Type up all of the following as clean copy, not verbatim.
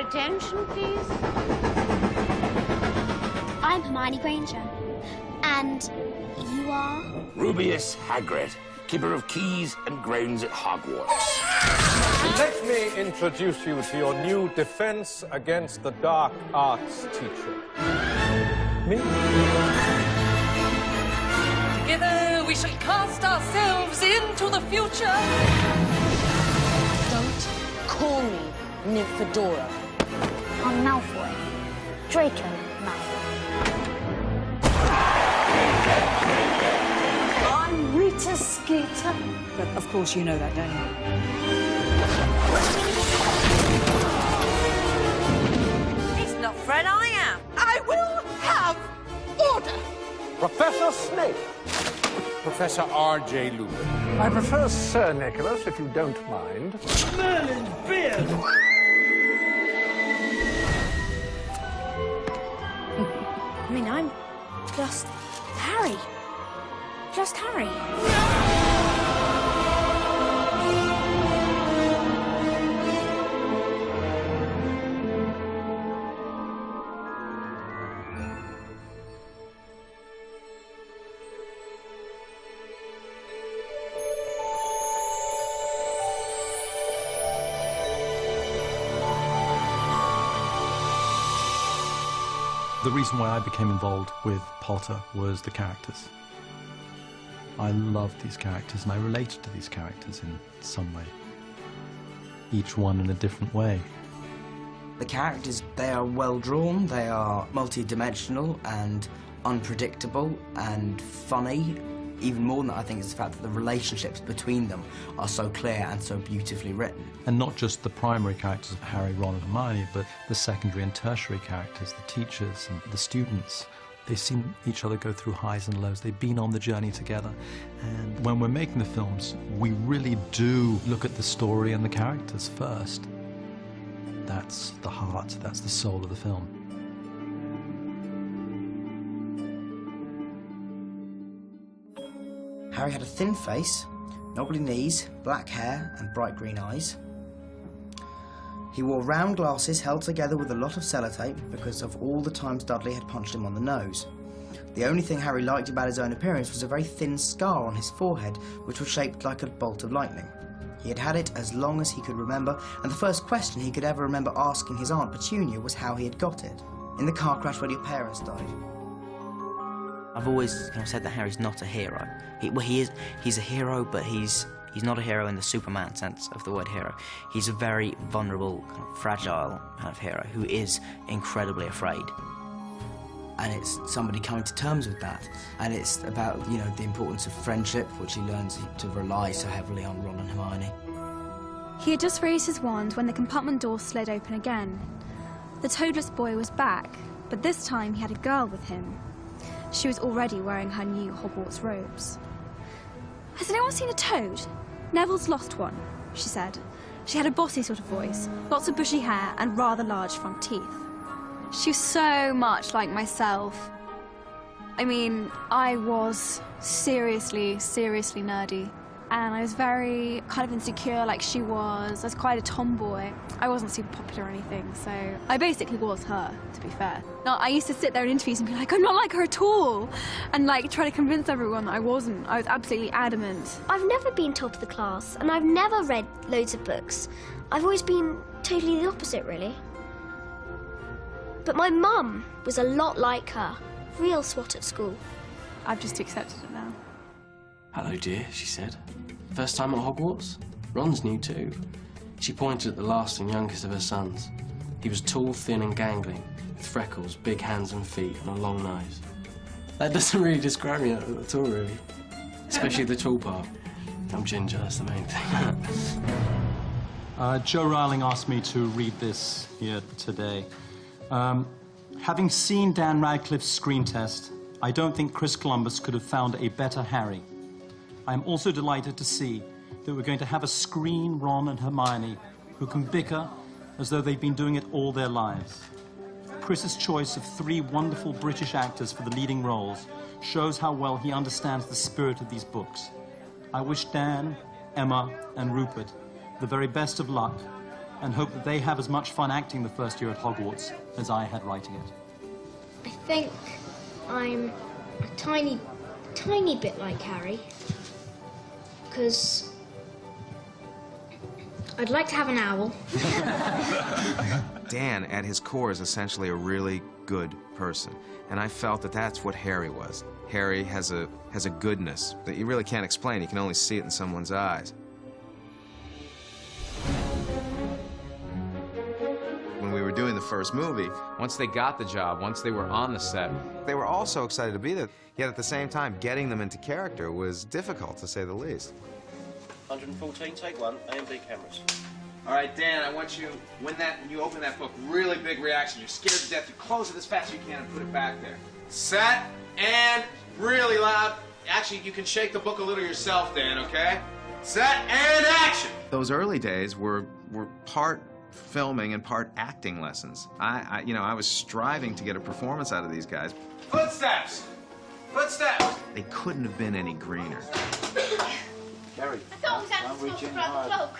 attention, please? I'm Hermione Granger. And you are? Rubeus Hagrid, keeper of keys and grounds at Hogwarts. Let me introduce you to your new defense against the dark arts teacher. Me? Together we shall cast ourselves into the future. Don't call me Nymphadora. I'm Malfoy. Draco Malfoy. I'm Rita Skeeter. But of course you know that, don't you? It's not Fred, I am. I will have order. Professor Snape. Professor R.J. Luny. I prefer Sir Nicholas, if you don't mind. Merlin's beard! I mean, I'm just Harry. Just Harry. The reason why I became involved with Potter was the characters. I loved these characters and I related to these characters in some way. Each one in a different way. The characters, they are well drawn, they are multi-dimensional and unpredictable and funny. Even more than that, I think, is the fact that the relationships between them are so clear and so beautifully written. And not just the primary characters of Harry, Ron and Hermione, but the secondary and tertiary characters, the teachers and the students. They've seen each other go through highs and lows. They've been on the journey together. And when we're making the films, we really do look at the story and the characters first. That's the heart, that's the soul of the film. Harry had a thin face, knobbly knees, black hair and bright green eyes. He wore round glasses held together with a lot of sellotape because of all the times Dudley had punched him on the nose. The only thing Harry liked about his own appearance was a very thin scar on his forehead, which was shaped like a bolt of lightning. He had had it as long as he could remember, and the first question he could ever remember asking his Aunt Petunia was how he had got it. In the car crash when your parents died. I've always kind of said that Harry's not a hero. He's a hero, but he's not a hero in the Superman sense of the word hero. He's a very vulnerable, kind of fragile kind of hero who is incredibly afraid. And it's somebody coming to terms with that. And it's about, you know, the importance of friendship, which he learns to rely so heavily on Ron and Hermione. He had just raised his wand when the compartment door slid open again. The toadless boy was back, but this time he had a girl with him. She was already wearing her new Hogwarts robes. Has anyone seen a toad? Neville's lost one, she said. She had a bossy sort of voice, lots of bushy hair and rather large front teeth. She was so much like myself. I mean, I was seriously nerdy. And I was very kind of insecure like she was. I was quite a tomboy. I wasn't super popular or anything, so I basically was her, to be fair. Now, I used to sit there in interviews and be like, I'm not like her at all. And like try to convince everyone that I wasn't. I was absolutely adamant. I've never been top of the class, and I've never read loads of books. I've always been totally the opposite, really. But my mum was a lot like her. Real swot at school. I've just accepted it now. Hello, dear, she said. First time at Hogwarts? Ron's new too. She pointed at the last and youngest of her sons. He was tall, thin and gangling, with freckles, big hands and feet, and a long nose. That doesn't really describe me at all, really. Especially the tall part. I'm ginger, that's the main thing. Joe Rowling asked me to read this here today. Having seen Dan Radcliffe's screen test, I don't think Chris Columbus could have found a better Harry. I'm also delighted to see that we're going to have a screen Ron and Hermione who can bicker as though they've been doing it all their lives. Chris's choice of 3 wonderful British actors for the leading roles shows how well he understands the spirit of these books. I wish Dan, Emma and Rupert the very best of luck and hope that they have as much fun acting the first year at Hogwarts as I had writing it. I think I'm a tiny bit like Harry. Because I'd like to have an owl. Dan, at his core, is essentially a really good person. And I felt that that's what Harry was. Harry has a goodness that you really can't explain. You can only see it in someone's eyes. When we were doing the first movie, once they got the job, once they were on the set, they were all so excited to be there. Yet at the same time, getting them into character was difficult, to say the least. 114, take one, A and B cameras. All right, Dan, I want you, when you open that book, really big reaction. You're scared to death. You close it as fast as you can and put it back there. Set, and really loud. Actually, you can shake the book a little yourself, Dan, okay? Set, and action! Those early days were part filming and part acting lessons. I was striving to get a performance out of these guys. Footsteps! Footsteps! They couldn't have been any greener. Gary, I thought we had to talk about the cloak.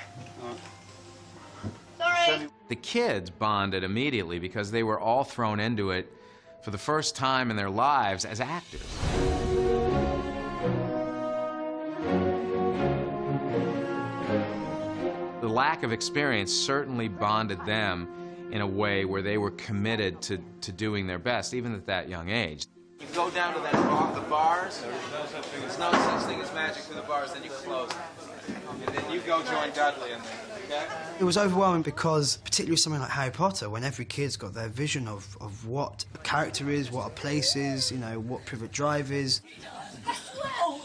Sorry. The kids bonded immediately because they were all thrown into it for the first time in their lives as actors. The lack of experience certainly bonded them in a way where they were committed to doing their best, even at that young age. You go down to the bars. There's no such thing as magic to the bars. Then you close it. And then you go join Dudley in there, okay? It was overwhelming because, particularly something like Harry Potter, when every kid's got their vision of what a character is, what a place is, you know, what Privet Drive is.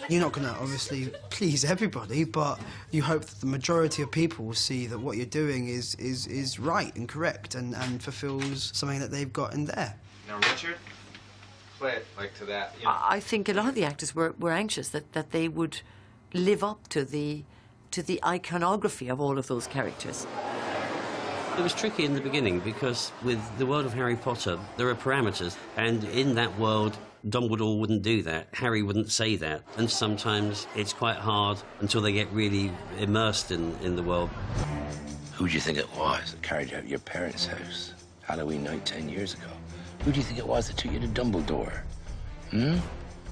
You're not going to obviously please everybody, but you hope that the majority of people will see that what you're doing is right and correct and fulfills something that they've got in there. Now, Richard, play it like to that. You know. I think a lot of the actors were anxious that they would live up to the iconography of all of those characters. It was tricky in the beginning because with the world of Harry Potter, there are parameters, and in that world, Dumbledore wouldn't do that. Harry wouldn't say that, and sometimes it's quite hard until they get really immersed in the world. Who do you think it was that carried you out of your parents' house Halloween night 10 years ago? Who do you think it was that took you to Dumbledore?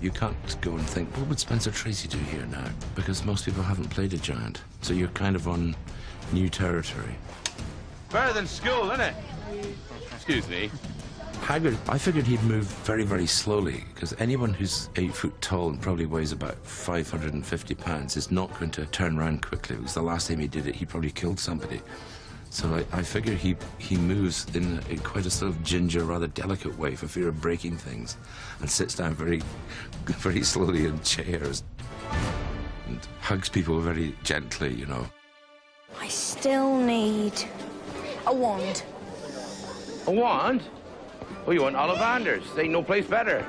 You can't go and think, what would Spencer Tracy do here now? Because most people haven't played a giant. So you're kind of on new territory. Better than school, isn't it? Excuse me. Hagrid, I figured he'd move very, very slowly, because anyone who's 8 foot tall and probably weighs about 550 pounds is not going to turn around quickly, because the last time he did it, he probably killed somebody. So I figure he moves in quite a sort of ginger, rather delicate way for fear of breaking things, and sits down very, very slowly in chairs and hugs people very gently, you know. I still need a wand. A wand? Oh, you want Ollivanders? Ain't no place better.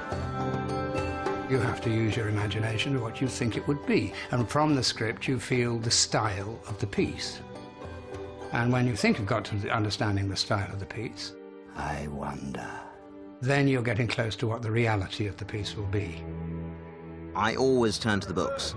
You have to use your imagination of what you think it would be, and from the script you feel the style of the piece. And when you think you've got to understanding the style of the piece, I wonder. Then you're getting close to what the reality of the piece will be. I always turn to the books.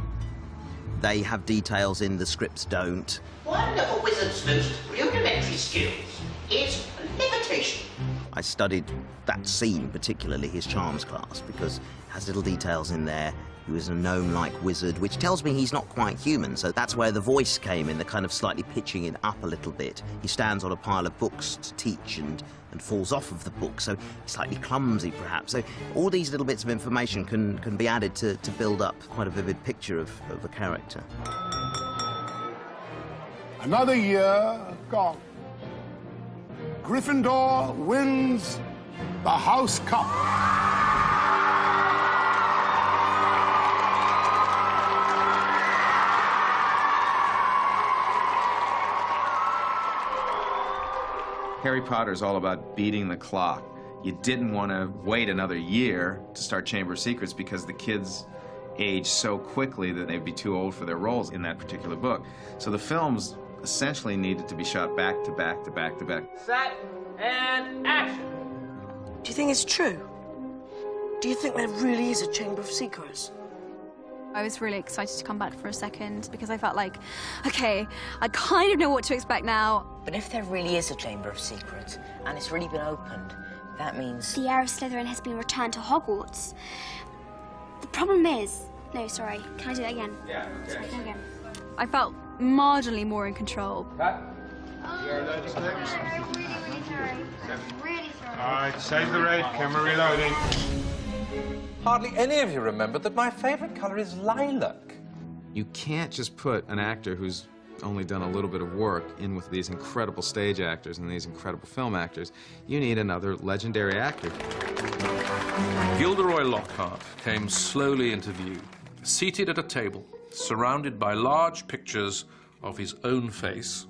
They have details in the scripts don't. One of a wizard's most rudimentary skills is levitation. I studied that scene, particularly his charms class, because it has little details in there. He was a gnome-like wizard, which tells me he's not quite human, so that's where the voice came in, the kind of slightly pitching it up a little bit. He stands on a pile of books to teach and falls off of the book, so he's slightly clumsy, perhaps. So all these little bits of information can be added to build up quite a vivid picture of a character. Another year gone. Gryffindor wins the House Cup. Harry Potter is all about beating the clock. You didn't want to wait another year to start Chamber of Secrets because the kids age so quickly that they'd be too old for their roles in that particular book. So the films essentially needed to be shot back to back to back to back. Set and action. Do you think it's true? Do you think there really is a Chamber of Secrets? I was really excited to come back for a second because I felt like, okay, I kind of know what to expect now. But if there really is a chamber of secrets, and it's really been opened, that means... The heir of Slytherin has been returned to Hogwarts. The problem is... No, sorry. Can I do that again? Yeah, okay. Sorry, go again. I felt marginally more in control. Cut. All right, save the red. Camera reloading. Hardly any of you remember that my favorite color is lilac. You can't just put an actor who's only done a little bit of work in with these incredible stage actors and these incredible film actors. You need another legendary actor. Gilderoy Lockhart came slowly into view, seated at a table, surrounded by large pictures of his own face,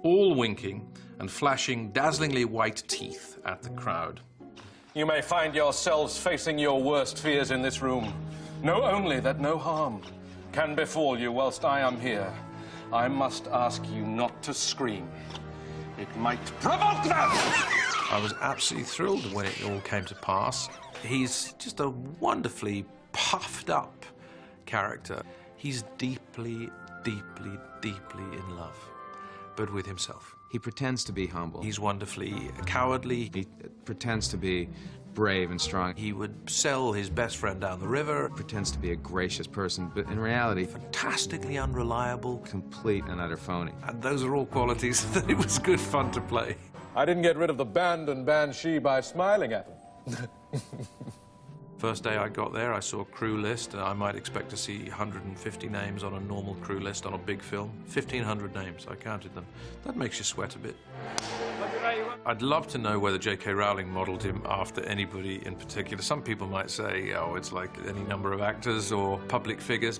all winking and flashing dazzlingly white teeth at the crowd. You may find yourselves facing your worst fears in this room. Know only that no harm can befall you whilst I am here. I must ask you not to scream. It might provoke them! I was absolutely thrilled when it all came to pass. He's just a wonderfully puffed up character. He's deeply, deeply, deeply in love, but with himself. He pretends to be humble. He's wonderfully cowardly. He pretends to be brave and strong. He would sell his best friend down the river. Pretends to be a gracious person, but in reality, fantastically unreliable. Complete and utter phony. And those are all qualities that it was good fun to play. I didn't get rid of the band and banshee by smiling at them. First day I got there, I saw a crew list. I might expect to see 150 names on a normal crew list on a big film. 1,500 names, I counted them. That makes you sweat a bit. I'd love to know whether J.K. Rowling modelled him after anybody in particular. Some people might say, oh, it's like any number of actors or public figures.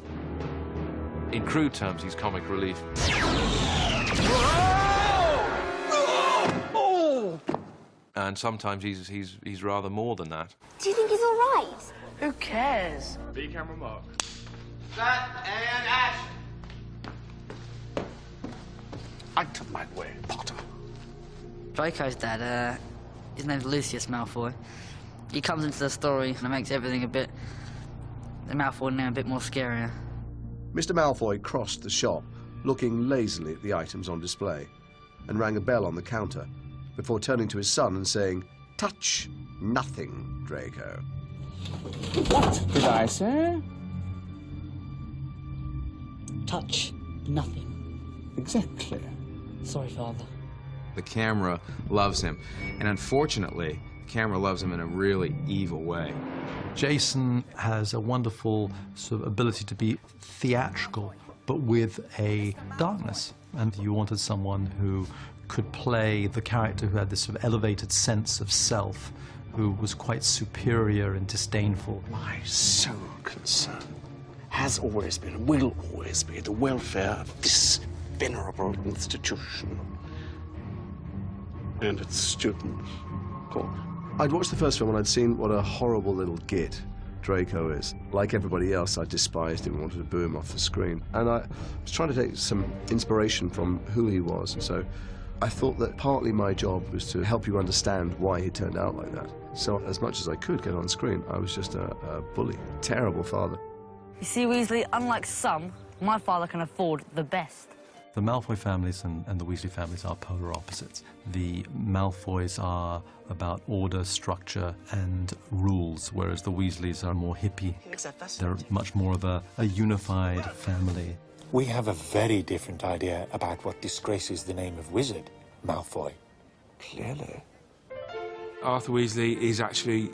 In crew terms, he's comic relief. And sometimes he's rather more than that. Do you think he's all right? Who cares? B camera mark. Set and action. Out of my way, Potter. Draco's dad, his name's Lucius Malfoy. He comes into the story and it makes everything the Malfoy name a bit more scarier. Mr. Malfoy crossed the shop, looking lazily at the items on display, and rang a bell on the counter, before turning to his son and saying, "Touch nothing, Draco." What did I say? Touch nothing. Exactly. Sorry, Father. The camera loves him, and unfortunately, the camera loves him in a really evil way. Jason has a wonderful sort of ability to be theatrical, but with a darkness. And you wanted someone who could play the character who had this sort of elevated sense of self, who was quite superior and disdainful. My sole concern has always been, will always be, the welfare of this venerable institution. And its students, of course. I'd watched the first film and I'd seen what a horrible little git Draco is. Like everybody else, I despised him and wanted to boo him off the screen. And I was trying to take some inspiration from who he was, and so I thought that partly my job was to help you understand why he turned out like that. So as much as I could get on screen, I was just a bully, terrible father. You see, Weasley, unlike some, my father can afford the best. The Malfoy families and the Weasley families are polar opposites. The Malfoys are about order, structure, and rules, whereas the Weasleys are more hippie. They're much more of a unified family. We have a very different idea about what disgraces the name of wizard, Malfoy. Clearly. Arthur Weasley is actually,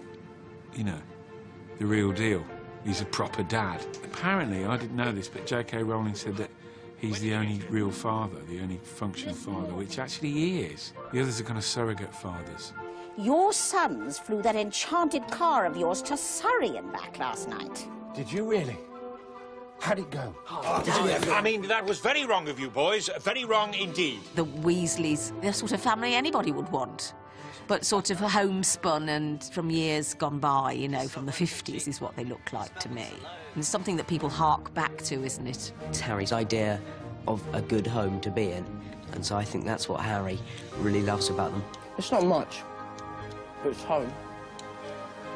you know, the real deal. He's a proper dad. Apparently, I didn't know this, but J.K. Rowling said that he's the only real father, the only functional father, which actually he is. The others are kind of surrogate fathers. Your sons flew that enchanted car of yours to Surrey and back last night. Did you really? How'd it go? I mean, that was very wrong of you, boys. Very wrong indeed. The Weasleys, they're sort of family anybody would want. But sort of homespun and from years gone by, you know, from the 50s is what they look like to me. And it's something that people hark back to, isn't it? It's Harry's idea of a good home to be in, and so I think that's what Harry really loves about them. It's not much, but it's home.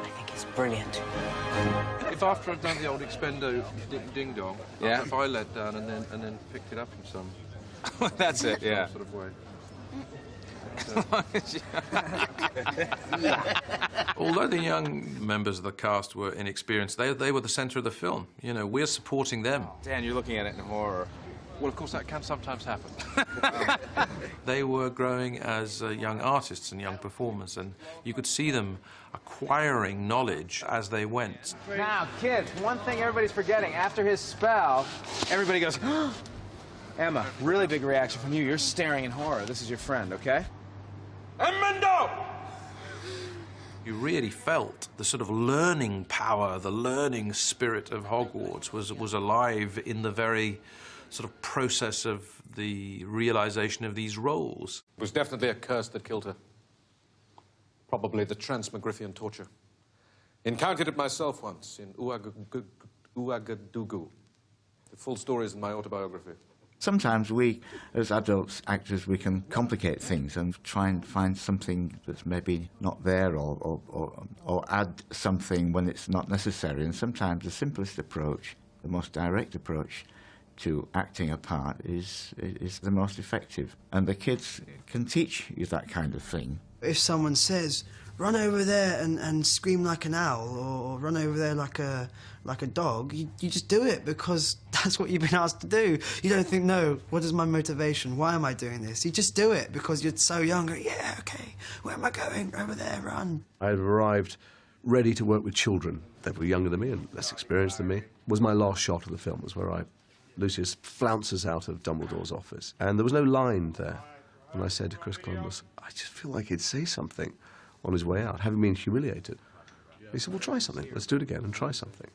I think it's brilliant. If after I've done the old expendo ding-dong, Yeah. if I let down and then picked it up in some That's it, yeah. sort of way. Although the young members of the cast were inexperienced, they were the centre of the film. You know, we're supporting them. Dan, you're looking at it in horror. Well, of course, that can sometimes happen. They were growing as young artists and young performers, and you could see them acquiring knowledge as they went. Now, kids, one thing everybody's forgetting. After his spell, everybody goes, Emma, really big reaction from you. You're staring in horror. This is your friend, okay? Emendo! You really felt the sort of learning power, the learning spirit of Hogwarts was alive in the very sort of process of the realization of these roles. It was definitely a curse that killed her. Probably the transmogrifian torture. Encountered it myself once in Ouagadougou. The full story is in my autobiography. Sometimes we, as adults actors, we can complicate things and try and find something that's maybe not there or add something when it's not necessary. And sometimes the simplest approach, the most direct approach to acting a part is the most effective. And the kids can teach you that kind of thing. If someone says, run over there and scream like an owl, or run over there like a dog, you just do it because that's what you've been asked to do. You don't think, no, what is my motivation? Why am I doing this? You just do it because you're so young. Yeah, okay, where am I going? Over there, run. I had arrived ready to work with children that were younger than me and less experienced than me. It was my last shot of the film, was where Lucius flounces out of Dumbledore's office, and there was no line there. And I said to Chris Columbus, I just feel like he'd say something on his way out, having been humiliated. He said, well, try something. Let's do it again and try something.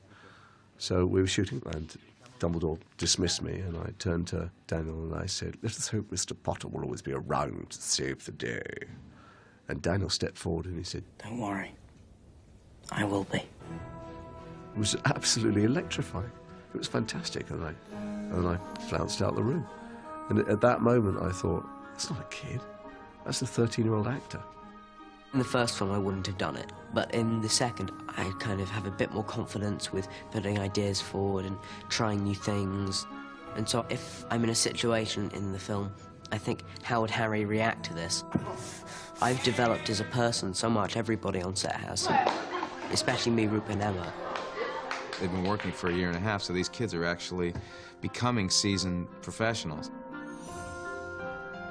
So we were shooting, and Dumbledore dismissed me, and I turned to Daniel and I said, let us hope Mr. Potter will always be around to save the day. And Daniel stepped forward and he said, don't worry, I will be. It was absolutely electrifying. It was fantastic, and I flounced out the room. And at that moment I thought, that's not a kid, that's a 13-year-old actor. In the first film, I wouldn't have done it, but in the second, I kind of have a bit more confidence with putting ideas forward and trying new things. And so if I'm in a situation in the film, I think, how would Harry react to this? I've developed as a person so much, everybody on set has, especially me, Rupert and Emma. They've been working for a year and a half, so these kids are actually becoming seasoned professionals.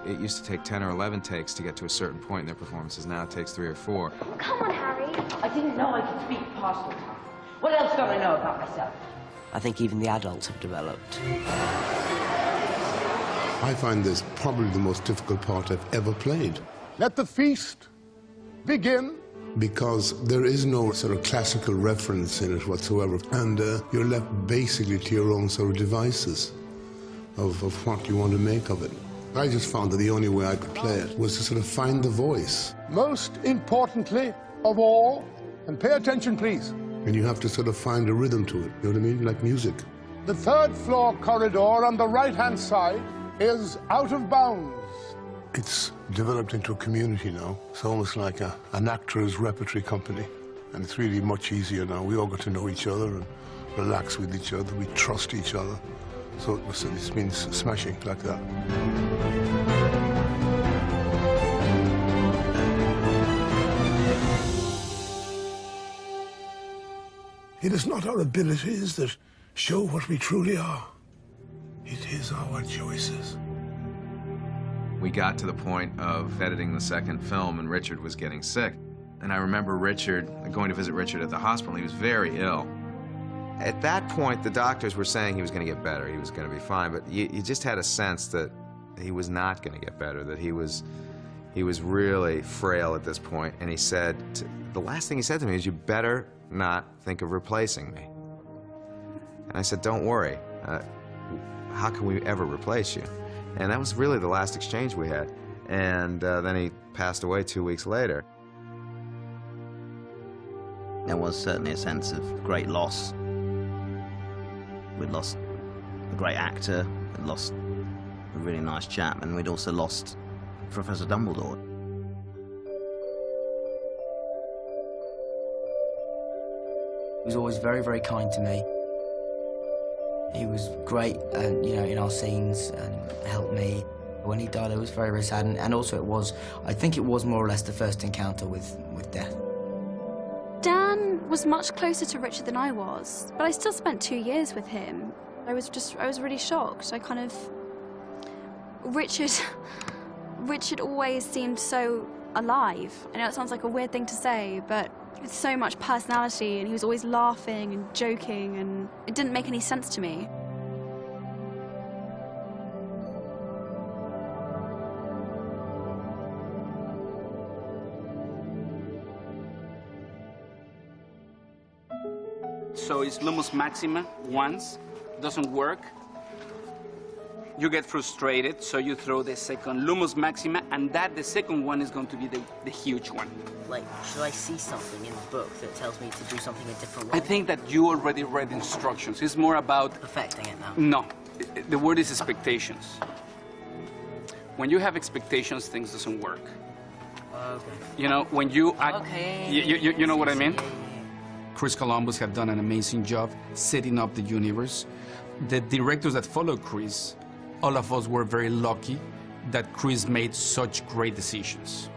It used to take 10 or 11 takes to get to a certain point in their performances. Now it takes 3 or 4. Come on, Harry. I didn't know I could speak past them. What else don't I know about myself? I think even the adults have developed. I find this probably the most difficult part I've ever played. Let the feast begin. Because there is no sort of classical reference in it whatsoever, and you're left basically to your own sort of devices of what you want to make of it. I just found that the only way I could play it was to sort of find the voice. Most importantly of all, and pay attention, please. And you have to sort of find a rhythm to it, you know what I mean? Like music. The third floor corridor on the right-hand side is out of bounds. It's developed into a community now. It's almost like an actor's repertory company. And it's really much easier now. We all get to know each other and relax with each other. We trust each other. So it's been smashing like that. It is not our abilities that show what we truly are. It is our choices. We got to the point of editing the second film, and Richard was getting sick. And I remember going to visit Richard at the hospital. He was very ill. At that point, the doctors were saying he was going to get better, he was going to be fine, but you just had a sense that he was not going to get better, that he was really frail at this point. And he said, the last thing he said to me is, you better not think of replacing me. And I said, don't worry, how can we ever replace you? And that was really the last exchange we had. And then he passed away 2 weeks later. There was certainly a sense of great loss. We'd lost a great actor, we'd lost a really nice chap, and we'd also lost Professor Dumbledore. He was always very, very kind to me. He was great, you know, in our scenes and helped me. When he died, I was very, very sad, and also it was, I think it was more or less the first encounter with death. Dan was much closer to Richard than I was, but I still spent 2 years with him. I was really shocked. I kind of... Richard always seemed so alive. I know it sounds like a weird thing to say, but with so much personality, and he was always laughing and joking, and it didn't make any sense to me. So it's Lumos Maxima once, doesn't work. You get frustrated, so you throw the second Lumos Maxima, and the second one is going to be the huge one. Like, should I see something in the book that tells me to do something a different way? I think that you already read instructions. It's more about... Perfecting it now. No, the word is expectations. When you have expectations, things doesn't work. Okay. You know, when you act... Okay. You know what I mean? Chris Columbus had done an amazing job setting up the universe. The directors that followed Chris, all of us were very lucky that Chris made such great decisions.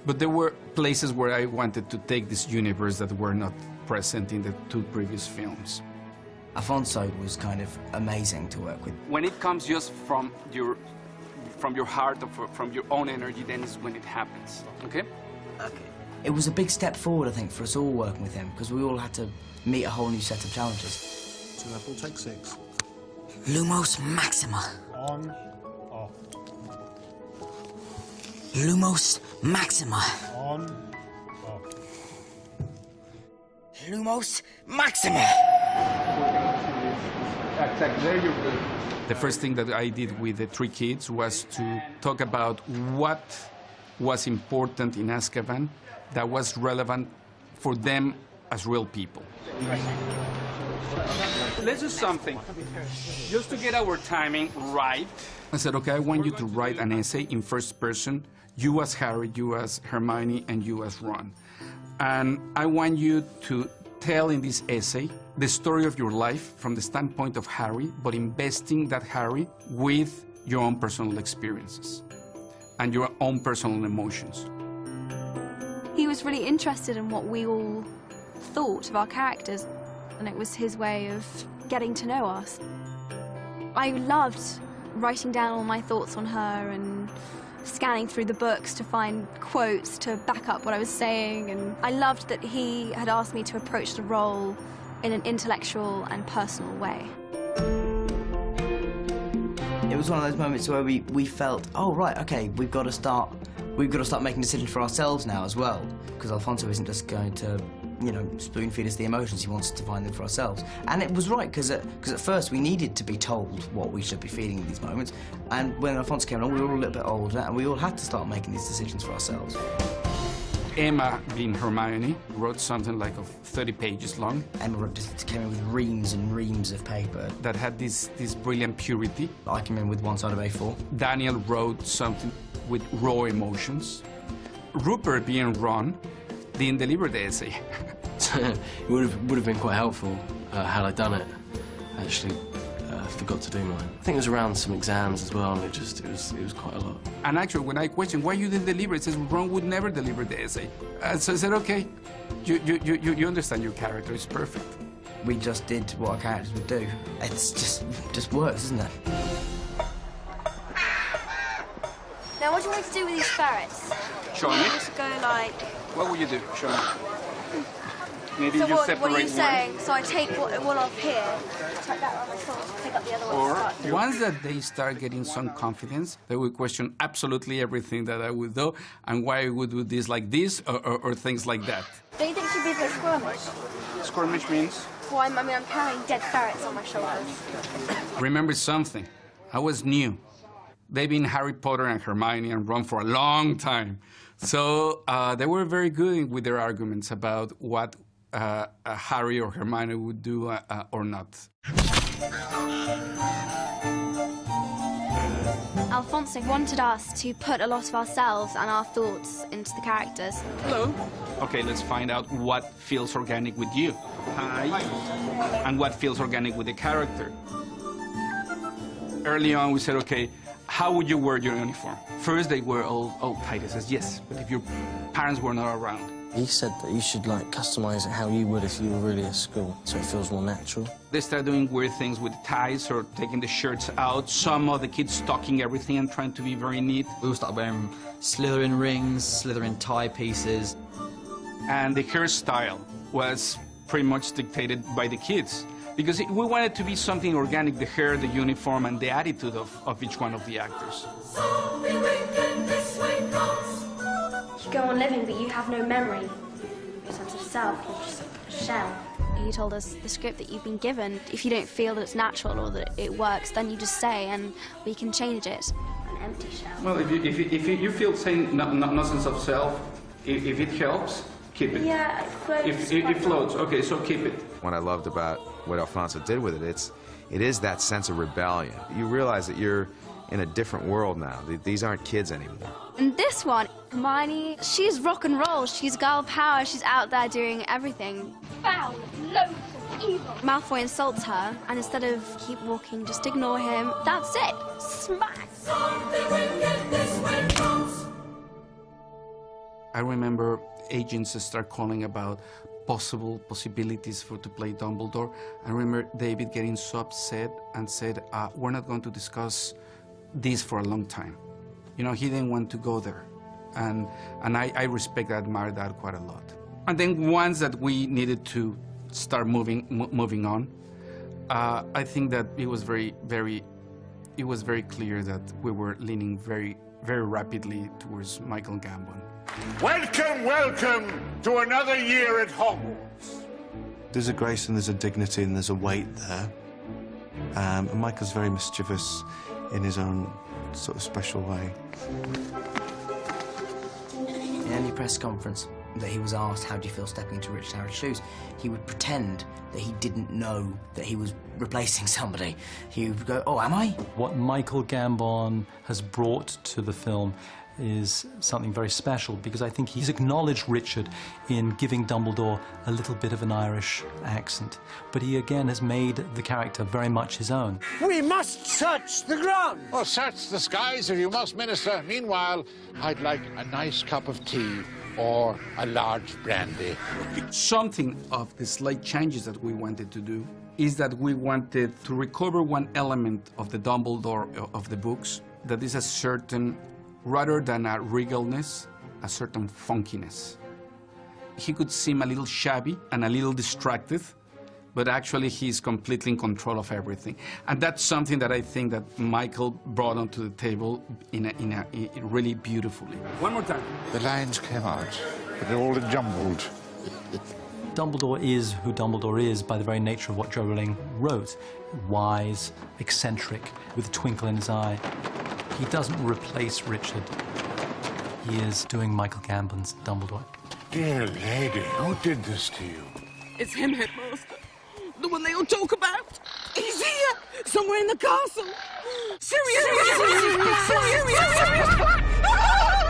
But there were places where I wanted to take this universe that were not present in the 2 previous films. Alfonso was kind of amazing to work with. When it comes just from your heart or from your own energy, then is when it happens, okay? Okay. It was a big step forward, I think, for us all working with him, because we all had to meet a whole new set of challenges. 2 Apple, take 6. Lumos Maxima. On, off. Lumos Maxima. On, off. Lumos Maxima. The first thing that I did with the 3 kids was to talk about what was important in Azkaban that was relevant for them as real people. Let's do something, just to get our timing right. I said, okay, I want you to write an essay in first person, you as Harry, you as Hermione, and you as Ron. And I want you to tell in this essay the story of your life from the standpoint of Harry, but investing that Harry with your own personal experiences and your own personal emotions. He was really interested in what we all thought of our characters, and it was his way of getting to know us. I loved writing down all my thoughts on her and scanning through the books to find quotes to back up what I was saying, and I loved that he had asked me to approach the role in an intellectual and personal way. It was one of those moments where we felt, oh, right, okay, we've got to start making decisions for ourselves now as well, because Alfonso isn't just going to, you know, spoon-feed us the emotions. He wants us to find them for ourselves. And it was right, because at first we needed to be told what we should be feeling in these moments, and when Alfonso came along, we were all a little bit older, and we all had to start making these decisions for ourselves. Emma, being Hermione, wrote something like 30 pages long. Emma just came in with reams and reams of paper. That had this brilliant purity. I came in with one side of A4. Daniel wrote something with raw emotions. Rupert, being Ron, didn't deliver the essay. It would have been quite helpful had I done it. I actually forgot to do mine. I think it was around some exams as well, and it was quite a lot. And actually, when I questioned why you didn't deliver it, says Ron would never deliver the essay. So I said, okay, you understand your character is perfect. We just did what our characters would do. It's just works, isn't it? Now, what do you want me to do with these ferrets? Show me. Just go like... What would you do? Show me. Maybe So you separate what are you one. saying? So I take one off here, take that on my foot, pick up the other one. Or once that they start getting some confidence, they will question absolutely everything that I would do and why I would do this like this or things like that. Don't you think it should be a bit skirmish? Skirmish means? Well, I'm carrying dead ferrets on my shoulders. Remember something, I was new. They've been Harry Potter and Hermione and Ron for a long time. So they were very good with their arguments about what Harry or Hermione would do or not. Alfonso wanted us to put a lot of ourselves and our thoughts into the characters. Hello. Okay, let's find out what feels organic with you. Hi. And what feels organic with the character. Early on, we said, okay, how would you wear your uniform? First, they were all tight. He says, yes, but if your parents were not around. He said that you should, like, customize it how you would if you were really at school, so it feels more natural. They start doing weird things with ties or taking the shirts out. Some of the kids stocking everything and trying to be very neat. We all started wearing Slytherin rings, Slytherin tie pieces. And the hairstyle was pretty much dictated by the kids, because we wanted to be something organic, the hair, the uniform, and the attitude of each one of the actors. You go on living, but you have no memory. Your sense of self, you're just a shell. He told us the script that you've been given, if you don't feel that it's natural or that it works, then you just say, and we can change it. An empty shell. Well, if you feel saying no sense of self, if it helps, keep it. Yeah, it floats. If it floats, okay, so keep it. What I loved about what Alfonso did with it, it is that sense of rebellion. You realize that you're in a different world now. These aren't kids anymore. And this one, Hermione, she's rock and roll. She's girl power. She's out there doing everything. Foul, loathsome, evil. Malfoy insults her, and instead of keep walking, just ignore him. That's it. Smack. I remember agents start calling about possibilities to play Dumbledore. I remember David getting so upset and said, we're not going to discuss this for a long time. You know, he didn't want to go there. And I respect and admire that quite a lot. And then once that we needed to start moving on, I think that it was very clear that we were leaning very rapidly towards Michael Gambon. Welcome, welcome to another year at Hogwarts. There's a grace and there's a dignity and there's a weight there. And Michael's very mischievous in his own sort of special way. In any press conference that he was asked, how do you feel stepping into Richard Harrod's shoes, he would pretend that he didn't know that he was replacing somebody. He would go, oh, am I? What Michael Gambon has brought to the film is something very special, because I think he's acknowledged Richard in giving Dumbledore a little bit of an Irish accent, but he again has made the character very much his own. We must search the ground. Or search the skies if you must, Minister. Meanwhile, I'd like a nice cup of tea or a large brandy. Something of the slight changes that we wanted to do is that we wanted to recover one element of the Dumbledore of the books, that is a certain, rather than a regalness, a certain funkiness. He could seem a little shabby and a little distracted, but actually he's completely in control of everything. And that's something that I think that Michael brought onto the table in really beautifully. One more time. The lines came out, but they're all jumbled. Dumbledore is who Dumbledore is by the very nature of what Joe Rowling wrote. Wise, eccentric, with a twinkle in his eye. He doesn't replace Richard. He is doing Michael Gambon's Dumbledore. Dear lady, who did this to you? It's him, Headmaster. The one they all talk about. He's here, somewhere in the castle. Sirius!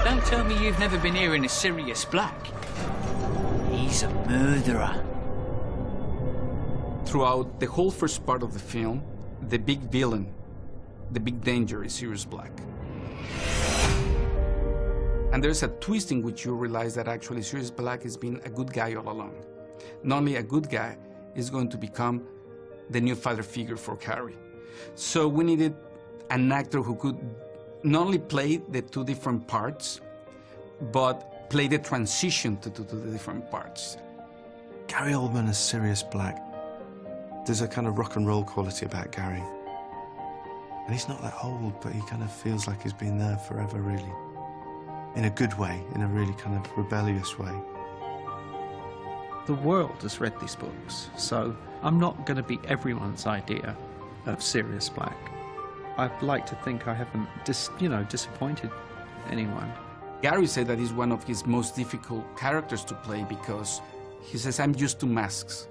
Don't tell me you've never been hearing of Sirius Black. He's a murderer. Throughout the whole first part of the film, the big villain, the big danger is Sirius Black. And there's a twist in which you realize that actually Sirius Black has been a good guy all along. Not only a good guy, he's going to become the new father figure for Harry. So we needed an actor who could not only play the two different parts, but play the transition to the different parts. Gary Oldman as Sirius Black. There's a kind of rock and roll quality about Gary. And he's not that old, but he kind of feels like he's been there forever, really. In a good way, in a really kind of rebellious way. The world has read these books, so I'm not going to be everyone's idea of Sirius Black. I'd like to think I haven't disappointed anyone. Gary said that he's one of his most difficult characters to play because he says, I'm used to masks.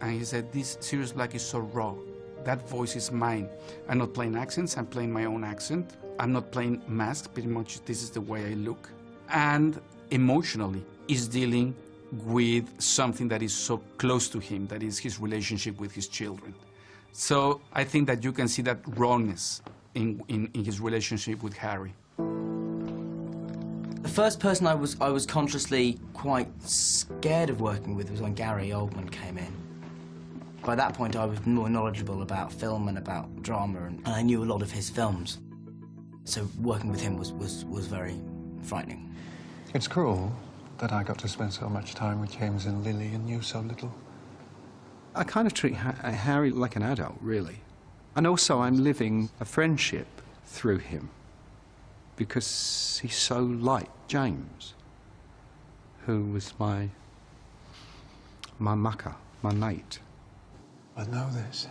And he said, this Sirius Black is so raw. That voice is mine. I'm not playing accents, I'm playing my own accent. I'm not playing masks, pretty much this is the way I look. And emotionally, he's dealing with something that is so close to him, that is his relationship with his children. So I think that you can see that rawness in his relationship with Harry. The first person I was consciously quite scared of working with was when Gary Oldman came in. By that point, I was more knowledgeable about film and about drama, and I knew a lot of his films. So working with him was very frightening. It's cruel that I got to spend so much time with James and Lily and knew so little. I kind of treat Harry like an adult, really. And also I'm living a friendship through him because he's so like James, who was my mucker, my mate. But know this,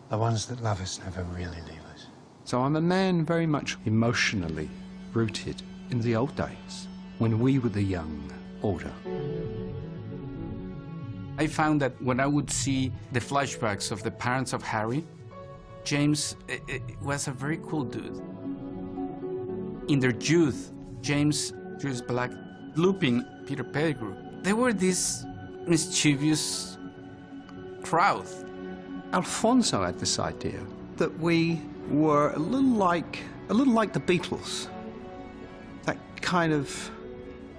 the ones that love us never really leave us. So I'm a man very much emotionally rooted in the old days, when we were the young order. I found that when I would see the flashbacks of the parents of Harry, James was a very cool dude. In their youth, James, Sirius Black, Lupin, Peter Pettigrew, they were this mischievous crowd. Alfonso had this idea that we were a little like the Beatles, that kind of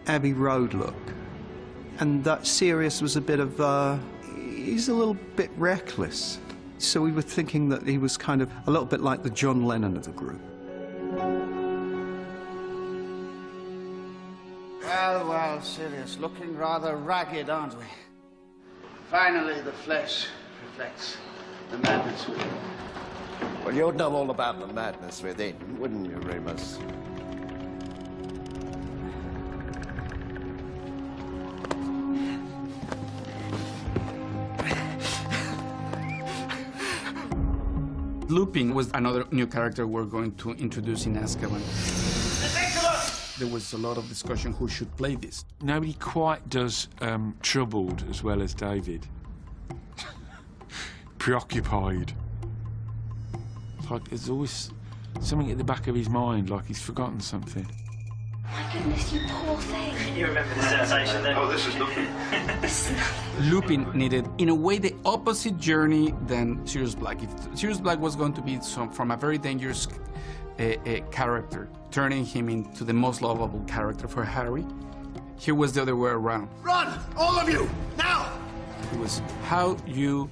Abbey Road look, and that Sirius was a bit of he's a little bit reckless. So we were thinking that he was kind of a little bit like the John Lennon of the group. Well, well, Sirius, looking rather ragged, aren't we? Finally, the flesh reflects the madness within. Well, you'd know all about the madness within, wouldn't you, Remus? Lupin was another new character we're going to introduce in Azkaban. There was a lot of discussion who should play this. Nobody quite does troubled as well as David. Preoccupied. Like there's always something at the back of his mind, like he's forgotten something. My goodness, you poor thing. You remember the sensation then? Oh, this is Lupin. Lupin needed, in a way, the opposite journey than Sirius Black. If Sirius Black was going to be from a very dangerous character, turning him into the most lovable character for Harry, here was the other way around. Run, all of you, now! It was how you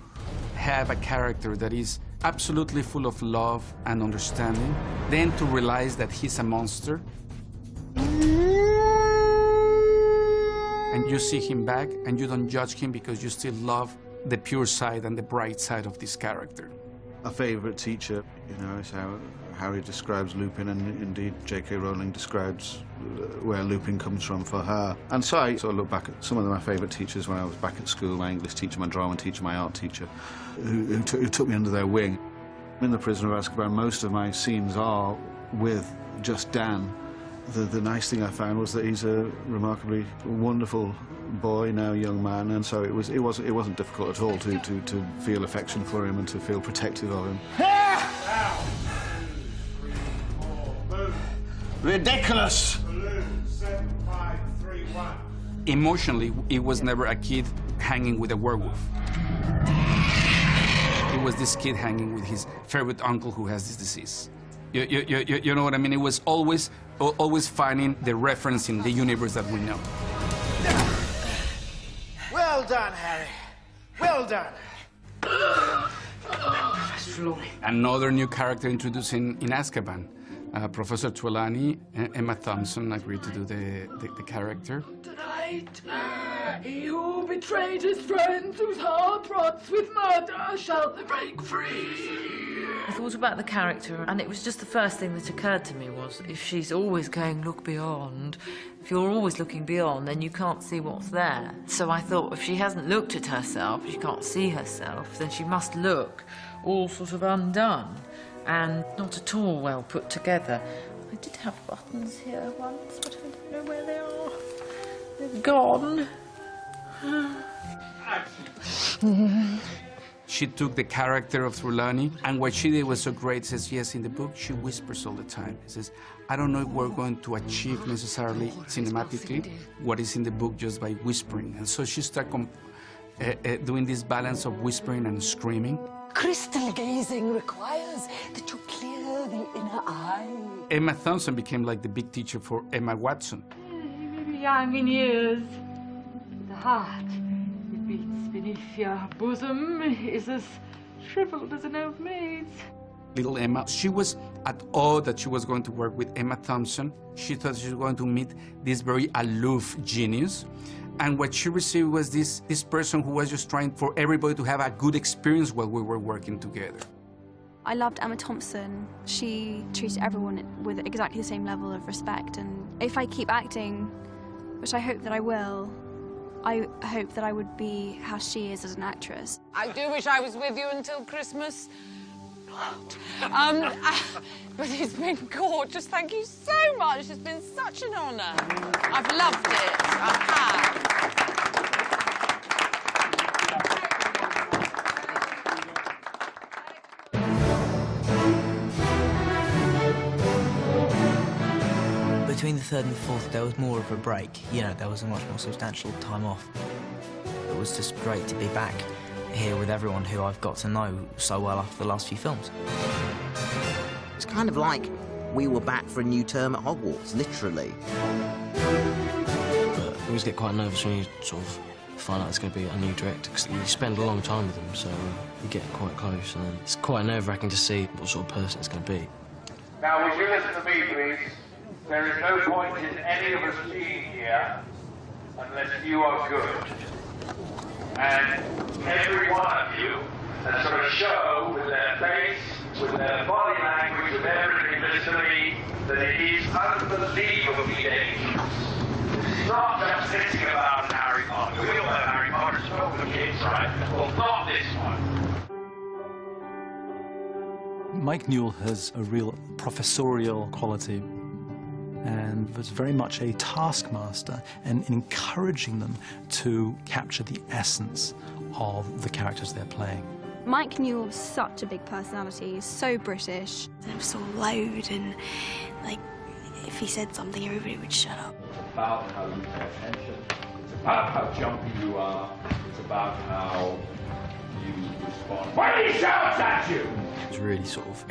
have a character that is absolutely full of love and understanding, then to realize that he's a monster, and you see him back and you don't judge him because you still love the pure side and the bright side of this character. A favourite teacher, you know, is how Harry describes Lupin, and indeed J.K. Rowling describes where Lupin comes from for her. And so I sort of look back at some of my favourite teachers when I was back at school, my English teacher, my drama teacher, my art teacher, who took me under their wing. In The Prisoner of Azkaban, most of my scenes are with just Dan. The nice thing I found was that he's a remarkably wonderful boy, now young man, and so it wasn't difficult at all to feel affection for him and to feel protective of him. Ridiculous! Emotionally, it was never a kid hanging with a werewolf. It was this kid hanging with his favorite uncle who has this disease. You know what I mean? It was always finding the reference in the universe that we know. Well done, Harry. Well done. Another new character introduced in Azkaban. Professor Trelawney and Emma Thompson agreed to do the character. Tonight, he who betrayed his friends, whose heart rots with murder, shall break free. I thought about the character, and it was just the first thing that occurred to me was, if she's always going, look beyond, if you're always looking beyond, then you can't see what's there. So I thought, if she hasn't looked at herself, she can't see herself, then she must look all sort of undone and not at all well put together. I did have buttons here once, but I don't know where they are. They've gone. She took the character of Trelawney, and what she did was so great. Says, yes, in the book, she whispers all the time. She says, I don't know if we're going to achieve necessarily cinematically what is in the book just by whispering. And so she started doing this balance of whispering and screaming. Crystal gazing requires that you clear the inner eye. Emma Thompson became like the big teacher for Emma Watson. You may be young in years, but the heart that beats beneath your bosom is as shriveled as an old maid's. Little Emma, she was at awe that she was going to work with Emma Thompson. She thought she was going to meet this very aloof genius. And what she received was this person who was just trying for everybody to have a good experience while we were working together. I loved Emma Thompson. She treated everyone with exactly the same level of respect. And if I keep acting, which I hope that I will, I hope that I would be how she is as an actress. I do wish I was with you until Christmas. But it's been gorgeous. Thank you so much. It's been such an honour. I've loved it. I have. Between the third and the fourth, there was more of a break. You know, there was a much more substantial time off. It was just great to be back here with everyone who I've got to know so well after the last few films. It's kind of like we were back for a new term at Hogwarts, literally. But I always get quite nervous when you sort of find out it's going to be a new director, because you spend a long time with them, so you get quite close, and then it's quite nerve-wracking to see what sort of person it's going to be. Now, would you listen to me, please? There is no point in any of us being here unless you are good. And every one of you has got to show with their face, with their body language, with everything visibly, that it is unbelievably dangerous. It's not just thinking about Harry Potter. We all know Harry Potter's not for kids, right? Well, not this one. Mike Newell has a real professorial quality and was very much a taskmaster and encouraging them to capture the essence of the characters they're playing. Mike Newell was such a big personality. He's so British. It was so loud and, like, if he said something, everybody would shut up. It's about how you pay attention. It's about how jumpy you are. It's about how you respond. When he shouts at you! It's really sort of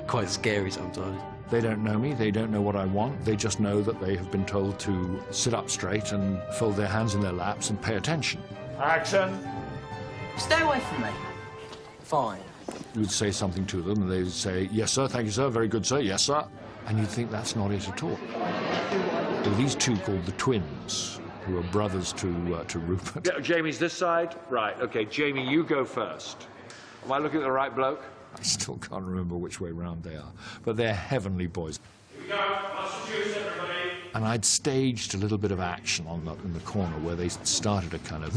quite scary sometimes. They don't know me, they don't know what I want, they just know that they have been told to sit up straight and fold their hands in their laps and pay attention. Action! Stay away from me. Fine. You'd say something to them and they would say, yes sir, thank you sir, very good sir, yes sir. And you'd think that's not it at all. There were these two called the twins, who are brothers to Rupert. Yeah, Jamie's this side? Right, okay, Jamie, you go first. Am I looking at the right bloke? I still can't remember which way round they are, but they're heavenly boys. Here we go, lots of juice, everybody. And I'd staged a little bit of action in the corner where they started a kind of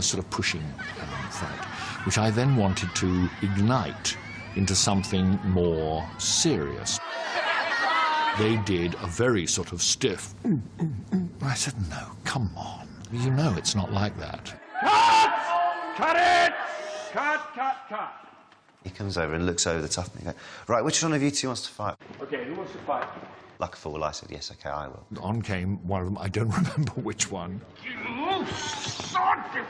sort of pushing fight, which I then wanted to ignite into something more serious. They did a very sort of stiff. I said, no, come on. You know it's not like that. Cut! Cut it! Cut! He comes over and looks over the top and he goes, right, which one of you two wants to fight? Okay, who wants to fight? Like a fool, I said, yes, okay, I will. On came one of them, I don't remember which one.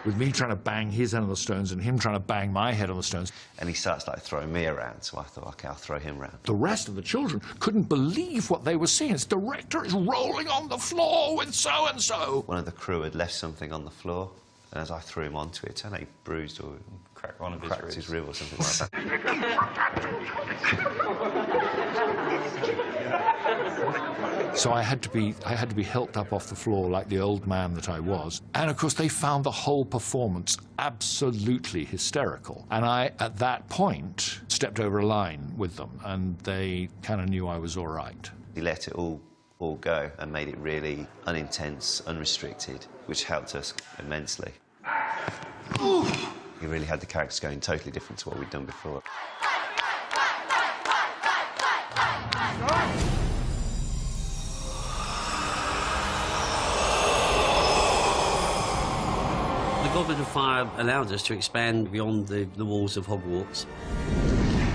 With me trying to bang his head on the stones and him trying to bang my head on the stones. And he starts, like, throwing me around, so I thought, okay, I'll throw him around. The rest of the children couldn't believe what they were seeing. His director is rolling on the floor with so-and-so. One of the crew had left something on the floor, and as I threw him onto it, it turned out he bruised or cracked his rib or something like that. So I had to be helped up off the floor like the old man that I was. And of course they found the whole performance absolutely hysterical. And I, at that point, stepped over a line with them, and they kind of knew I was all right. He let it all go and made it really unintense, unrestricted, which helped us immensely. He really had the characters going totally different to what we'd done before. The Goblet of Fire allowed us to expand beyond the walls of Hogwarts.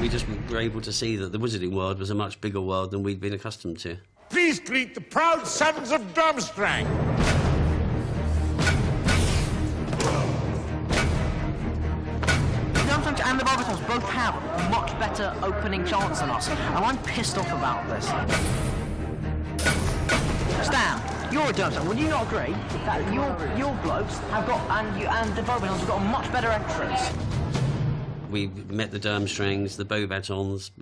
We just were able to see that the wizarding world was a much bigger world than we'd been accustomed to. Please greet the proud sons of Durmstrang. Sometimes and the Bobbitons both have much better opening chants than us, and I'm pissed off about this. Stan, you're a Durmstrang. Would you not agree that your blokes have got, and the Bobbitons have got a much better entrance? We met the Durmstrangs, the Beauxbatons,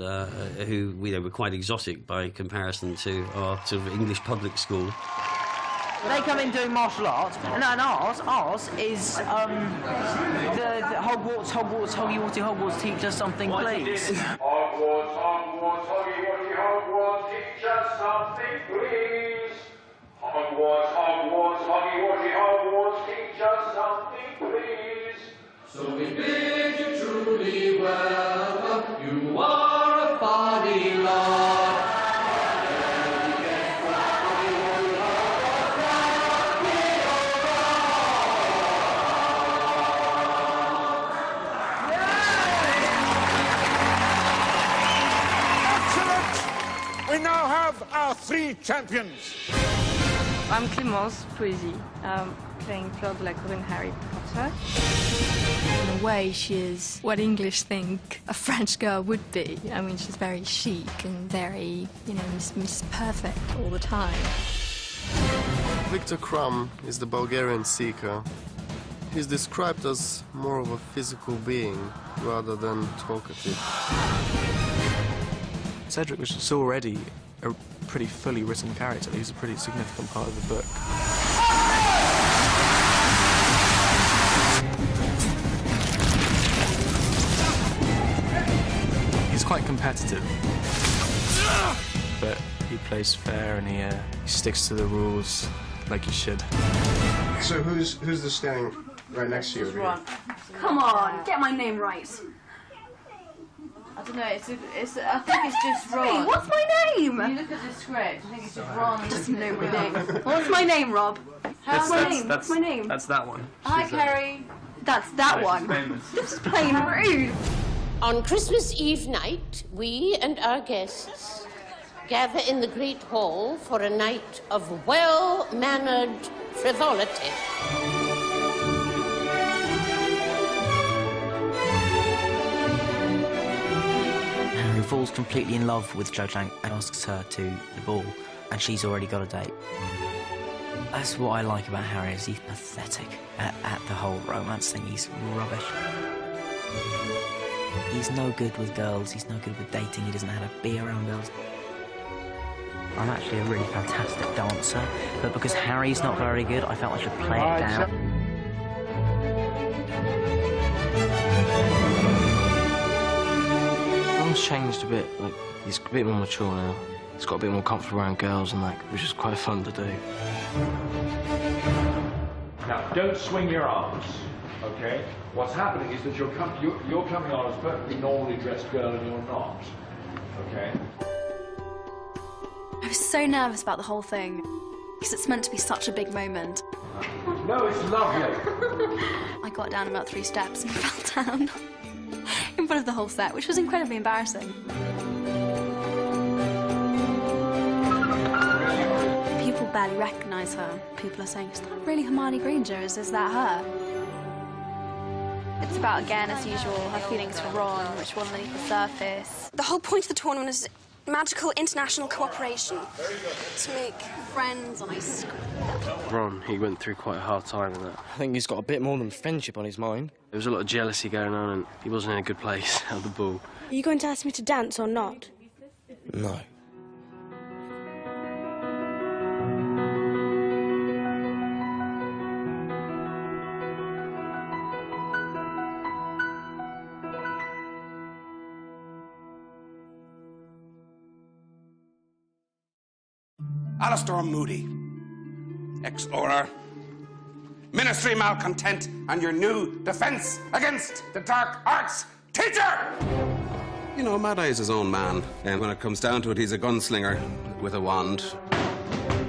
who were quite exotic by comparison to our sort of English public school. They come in doing martial arts, and ours is the Hogwarts, Hogwarts, teach us something, please. Hogwarts, Hogwarts, teach us something, please. Hogwarts, Hogwarts, teach us something, please. So we bid you truly welcome. You are a body lord. Excellent! We now have our 3 champions. I'm Clémence Poésie, playing Fleur de la Cour in Harry Potter. In a way, she is what English think a French girl would be. I mean, she's very chic and very, Miss Perfect all the time. Victor Krum is the Bulgarian seeker. He's described as more of a physical being rather than talkative. Cedric was already a pretty fully written character. He was a pretty significant part of the book. He's quite competitive, but he plays fair and he sticks to the rules like he should. So who's the standing right next to you? Ron. Come on, get my name right. I don't know, I think it's just Ron. Hey, what's my name? When you look at the script, I think it's just Ron. He doesn't know my name. What's my name, Rob? What's my name? What's my name? That's that one. Hi, Kerry. That's that one. This is plain rude. On Christmas Eve night, we and our guests gather in the Great Hall for a night of well-mannered frivolity. Harry falls completely in love with Cho Chang and asks her to the ball, and she's already got a date. That's what I like about Harry, is he's pathetic at the whole romance thing. He's rubbish. He's no good with girls, he's no good with dating, he doesn't know how to be around girls. I'm actually a really fantastic dancer, but because Harry's not very good, I felt I should play it down. Ron's changed a bit, like, he's a bit more mature now. He's got a bit more comfortable around girls and which is quite fun to do. Now, don't swing your arms, okay? What's happening is that you're coming on as a perfectly normally dressed girl and you're not, okay? I was so nervous about the whole thing, because it's meant to be such a big moment. No, it's lovely. I got down about 3 steps and fell down in front of the whole set, which was incredibly embarrassing. People barely recognise her. People are saying, is that really Hermione Granger? Is that her? It's about, again, as usual, her feelings for Ron, which were underneath the surface. The whole point of the tournament is magical international cooperation. To make friends on ice cream. Ron, he went through quite a hard time in that. I think he's got a bit more than friendship on his mind. There was a lot of jealousy going on and he wasn't in a good place at the ball. Are you going to ask me to dance or not? No. Alistair Moody, ex-Auror, Ministry malcontent, and your new defence against the dark arts teacher! You know, Mad Eye's his own man, and when it comes down to it, he's a gunslinger with a wand.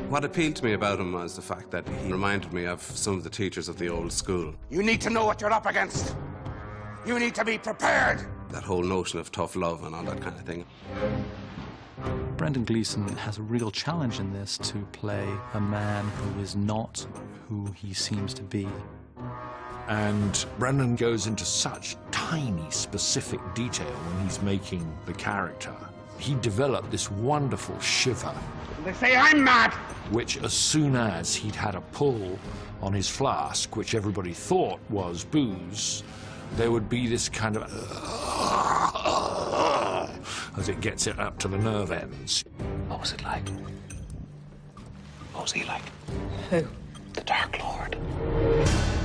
What appealed to me about him was the fact that he reminded me of some of the teachers of the old school. You need to know what you're up against. You need to be prepared. That whole notion of tough love and all that kind of thing. Brendan Gleeson has a real challenge in this to play a man who is not who he seems to be. And Brendan goes into such tiny specific detail when he's making the character. He developed this wonderful shiver. They say I'm mad! Which, as soon as he'd had a pull on his flask, which everybody thought was booze, there would be this kind of as it gets it up to the nerve ends. What was it like? What was he like? Who? The Dark Lord.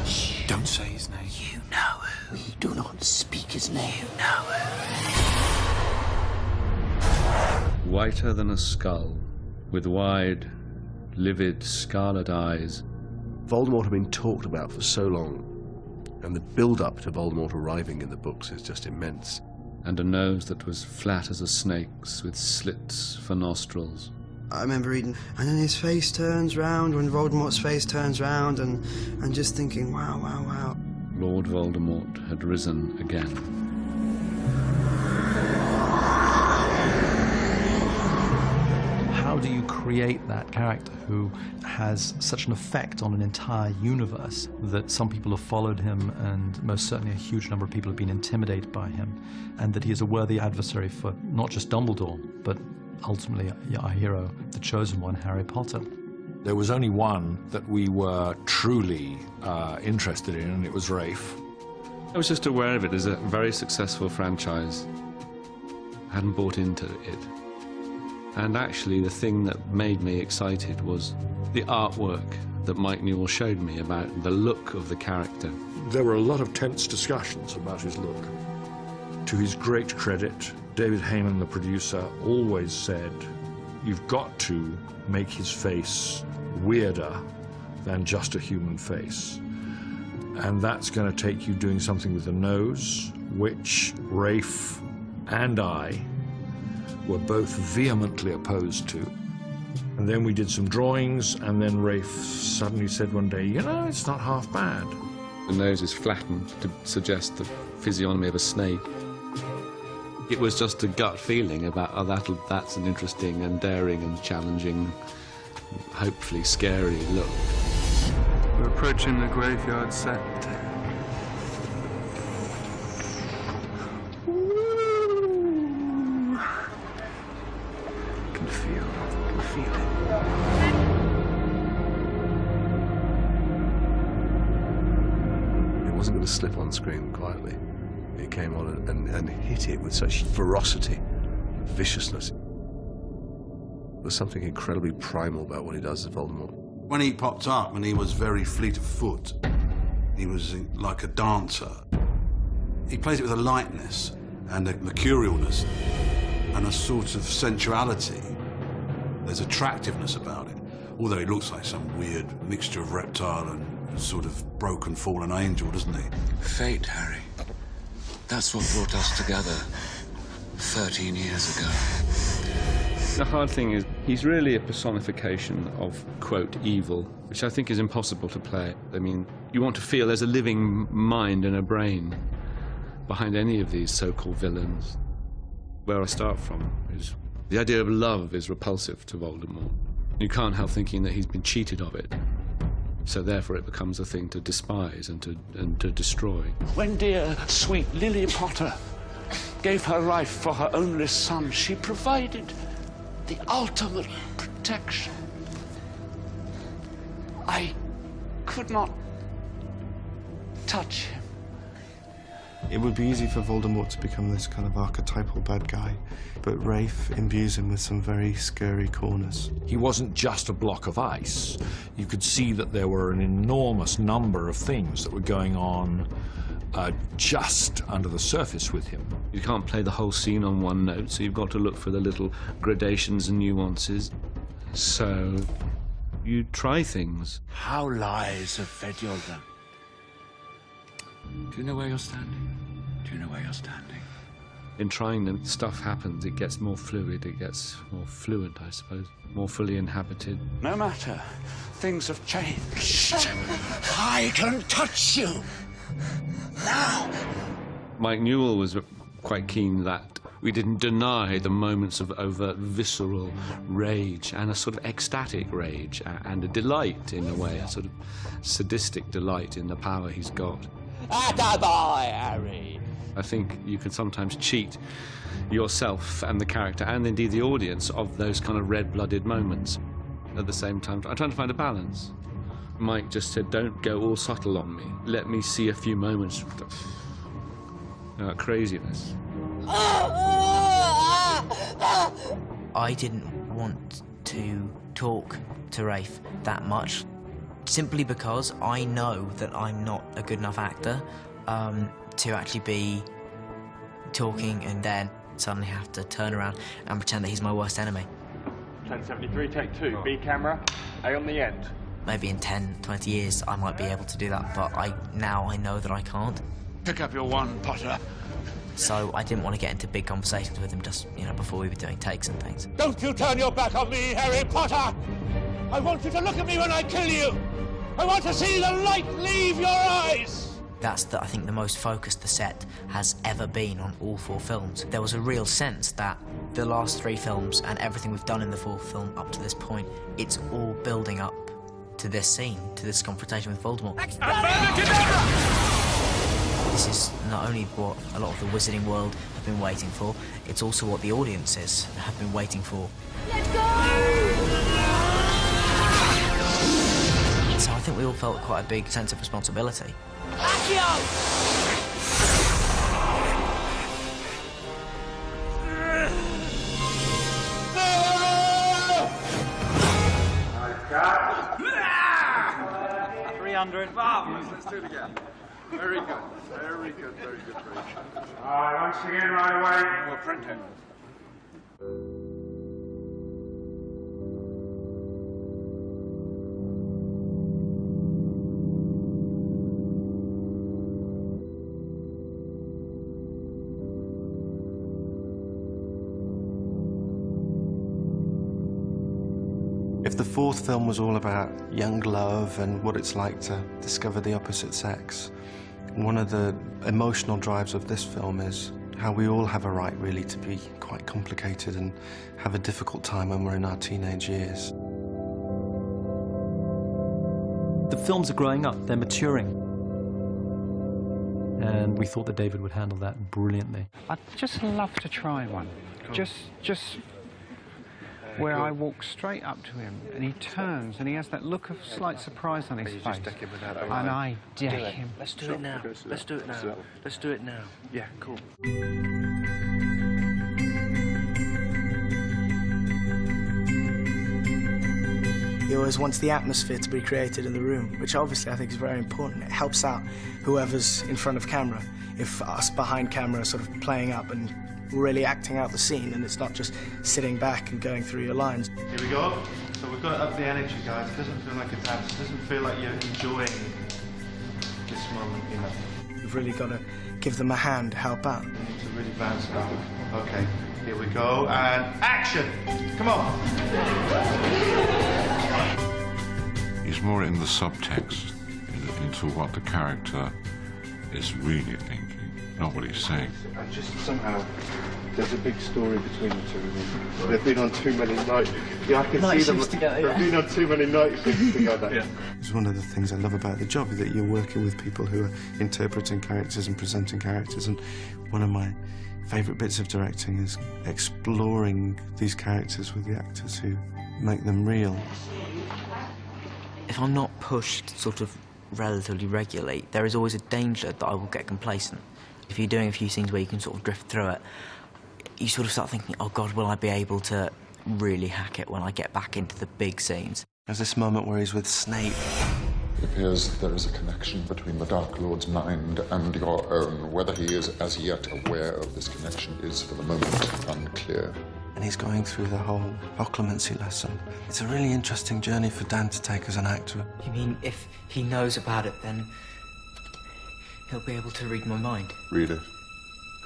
Shh. Don't say his name. You know who. Do not speak his name. You know who. Whiter than a skull, with wide, livid, scarlet eyes. Voldemort had been talked about for so long, and the build-up to Voldemort arriving in the books is just immense. And a nose that was flat as a snake's, with slits for nostrils. I remember reading, and then his face turns round, when Voldemort's face turns round, and just thinking, wow, wow, wow. Lord Voldemort had risen again. How do you create that character who has such an effect on an entire universe that some people have followed him, and most certainly a huge number of people have been intimidated by him, and that he is a worthy adversary for not just Dumbledore, but ultimately our hero, the chosen one, Harry Potter? There was only one that we were truly interested in, and it was Rafe. I was just aware of it as a very successful franchise. I hadn't bought into it. And actually, the thing that made me excited was the artwork that Mike Newell showed me about the look of the character. There were a lot of tense discussions about his look. To his great credit, David Heyman, the producer, always said, you've got to make his face weirder than just a human face. And that's going to take you doing something with the nose, which Rafe and I were both vehemently opposed to. And then we did some drawings, and then Rafe suddenly said one day, you know, it's not half bad. The nose is flattened to suggest the physiognomy of a snake. It was just a gut feeling about, oh, that's an interesting and daring and challenging, hopefully scary look. We're approaching the graveyard set. Wasn't going to slip on screen quietly. It came on and hit it with such ferocity, viciousness. There's something incredibly primal about what he does as Voldemort. When he popped up and he was very fleet of foot, he was like a dancer. He plays it with a lightness and a mercurialness and a sort of sensuality. There's attractiveness about it, although he looks like some weird mixture of reptile and sort of broken, fallen angel, doesn't he? Fate, Harry. That's what brought us together 13 years ago. The hard thing is, he's really a personification of, quote, evil, which I think is impossible to play. I mean, you want to feel there's a living mind and a brain behind any of these so-called villains. Where I start from is the idea of love is repulsive to Voldemort. You can't help thinking that he's been cheated of it. So therefore it becomes a thing to despise and to destroy. When dear, sweet Lily Potter gave her life for her only son, she provided the ultimate protection. I could not touch him. It would be easy for Voldemort to become this kind of archetypal bad guy, but Rafe imbues him with some very scary corners. He wasn't just a block of ice. You could see that there were an enormous number of things that were going on just under the surface with him. You can't play the whole scene on one note, so you've got to look for the little gradations and nuances. So you try things. How lies have fed your lamp. Do you know where you're standing? Do you know where you're standing? In trying them, stuff happens. It gets more fluid, it gets more fluent, I suppose, more fully inhabited. No matter. Things have changed. I can touch you. Now. Mike Newell was quite keen that we didn't deny the moments of overt visceral rage and a sort of ecstatic rage and a delight in a way, a sort of sadistic delight in the power he's got. Attaboy, Harry. I think you can sometimes cheat yourself and the character, and indeed the audience, of those kind of red-blooded moments. At the same time, I'm trying to find a balance. Mike just said, don't go all subtle on me. Let me see a few moments of craziness. I didn't want to talk to Rafe that much, simply because I know that I'm not a good enough actor to actually be talking and then suddenly have to turn around and pretend that he's my worst enemy. 1073, take 2. B camera, A on the end. Maybe in 10, 20 years I might be able to do that, but now I know that I can't. Pick up your wand, Potter. So I didn't want to get into big conversations with him just, before we were doing takes and things. Don't you turn your back on me, Harry Potter! I want you to look at me when I kill you! I want to see the light leave your eyes! That's, I think, the most focused the set has ever been on all 4 films. There was a real sense that the last 3 films and everything we've done in the 4th film up to this point, it's all building up to this scene, to this confrontation with Voldemort. This is not only what a lot of the wizarding world have been waiting for, it's also what the audiences have been waiting for. Let's go! So I think we all felt quite a big sense of responsibility. Let's do it again. Very good. Very good, very good, very good. All right, once again, right away. We'll print it. If the 4th film was all about young love and what it's like to discover the opposite sex, one of the emotional drives of this film is how we all have a right, really, to be quite complicated and have a difficult time when we're in our teenage years. The films are growing up, they're maturing. And we thought that David would handle that brilliantly. I'd just love to try one. Just where I walk straight up to him and he turns and he has that look of slight surprise on his face. And I deck him. Let's do it now. Let's do it now. Let's do it now. Yeah, cool. He always wants the atmosphere to be created in the room, which obviously I think is very important. It helps out whoever's in front of camera. If us behind camera are sort of playing up and really acting out the scene, and it's not just sitting back and going through your lines. Here we go. So we've got to up the energy, guys. It doesn't feel like it's abs. It doesn't feel like you're enjoying this moment, You've really got to give them a hand to help out. You need to really bounce it off. Okay, here we go, and action! Come on! He's more in the subtext, into what the character is really thinking, not what he's saying. And just somehow, there's a big story between the two of them. They've been on too many nights. Yeah, I can see them. They've been on too many nights together. Yeah. It's one of the things I love about the job, that you're working with people who are interpreting characters and presenting characters. And one of my favourite bits of directing is exploring these characters with the actors who make them real. If I'm not pushed sort of relatively regularly, there is always a danger that I will get complacent. If you're doing a few scenes where you can sort of drift through it, you sort of start thinking, oh God, will I be able to really hack it when I get back into the big scenes? There's this moment where he's with Snape. It appears that there is a connection between the Dark Lord's mind and your own. Whether he is as yet aware of this connection is, for the moment, unclear. And he's going through the whole occlumency lesson. It's a really interesting journey for Dan to take as an actor. You mean if he knows about it, then he'll be able to read my mind? Read it,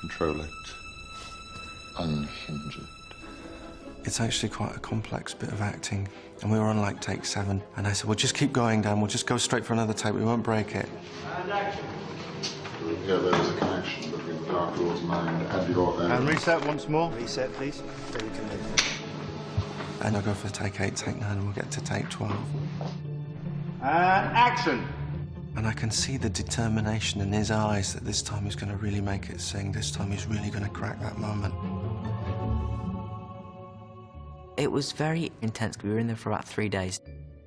control it, unhinge it. It's actually quite a complex bit of acting. And we were on like take 7. And I said, well, just keep going, Dan. We'll just go straight for another take. We won't break it. And action. Here there is a connection between the Dark Lord's mind and your own. And reset once more. Reset, please. Then you can move. And I'll go for take 8, take 9, and we'll get to take 12. And action. And I can see the determination in his eyes that this time he's going to really make it sing. This time he's really going to crack that moment. It was very intense. We were in there for about 3 days.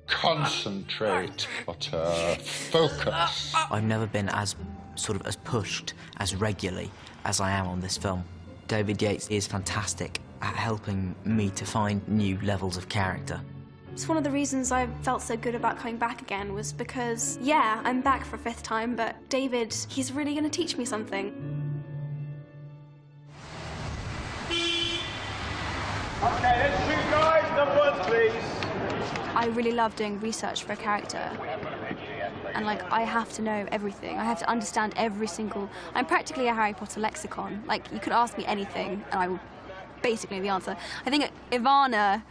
Concentrate, Potter. Focus. I've never been as pushed as regularly as I am on this film. David Yates is fantastic at helping me to find new levels of character. It's one of the reasons I felt so good about coming back again was because, yeah, I'm back for a 5th time, but David, he's really going to teach me something. Okay, let's do guys, numbers, please. I really love doing research for a character. And, like, I have to know everything. I have to understand every single... I'm practically a Harry Potter lexicon. Like, you could ask me anything, and I will basically know the answer. I think Evanny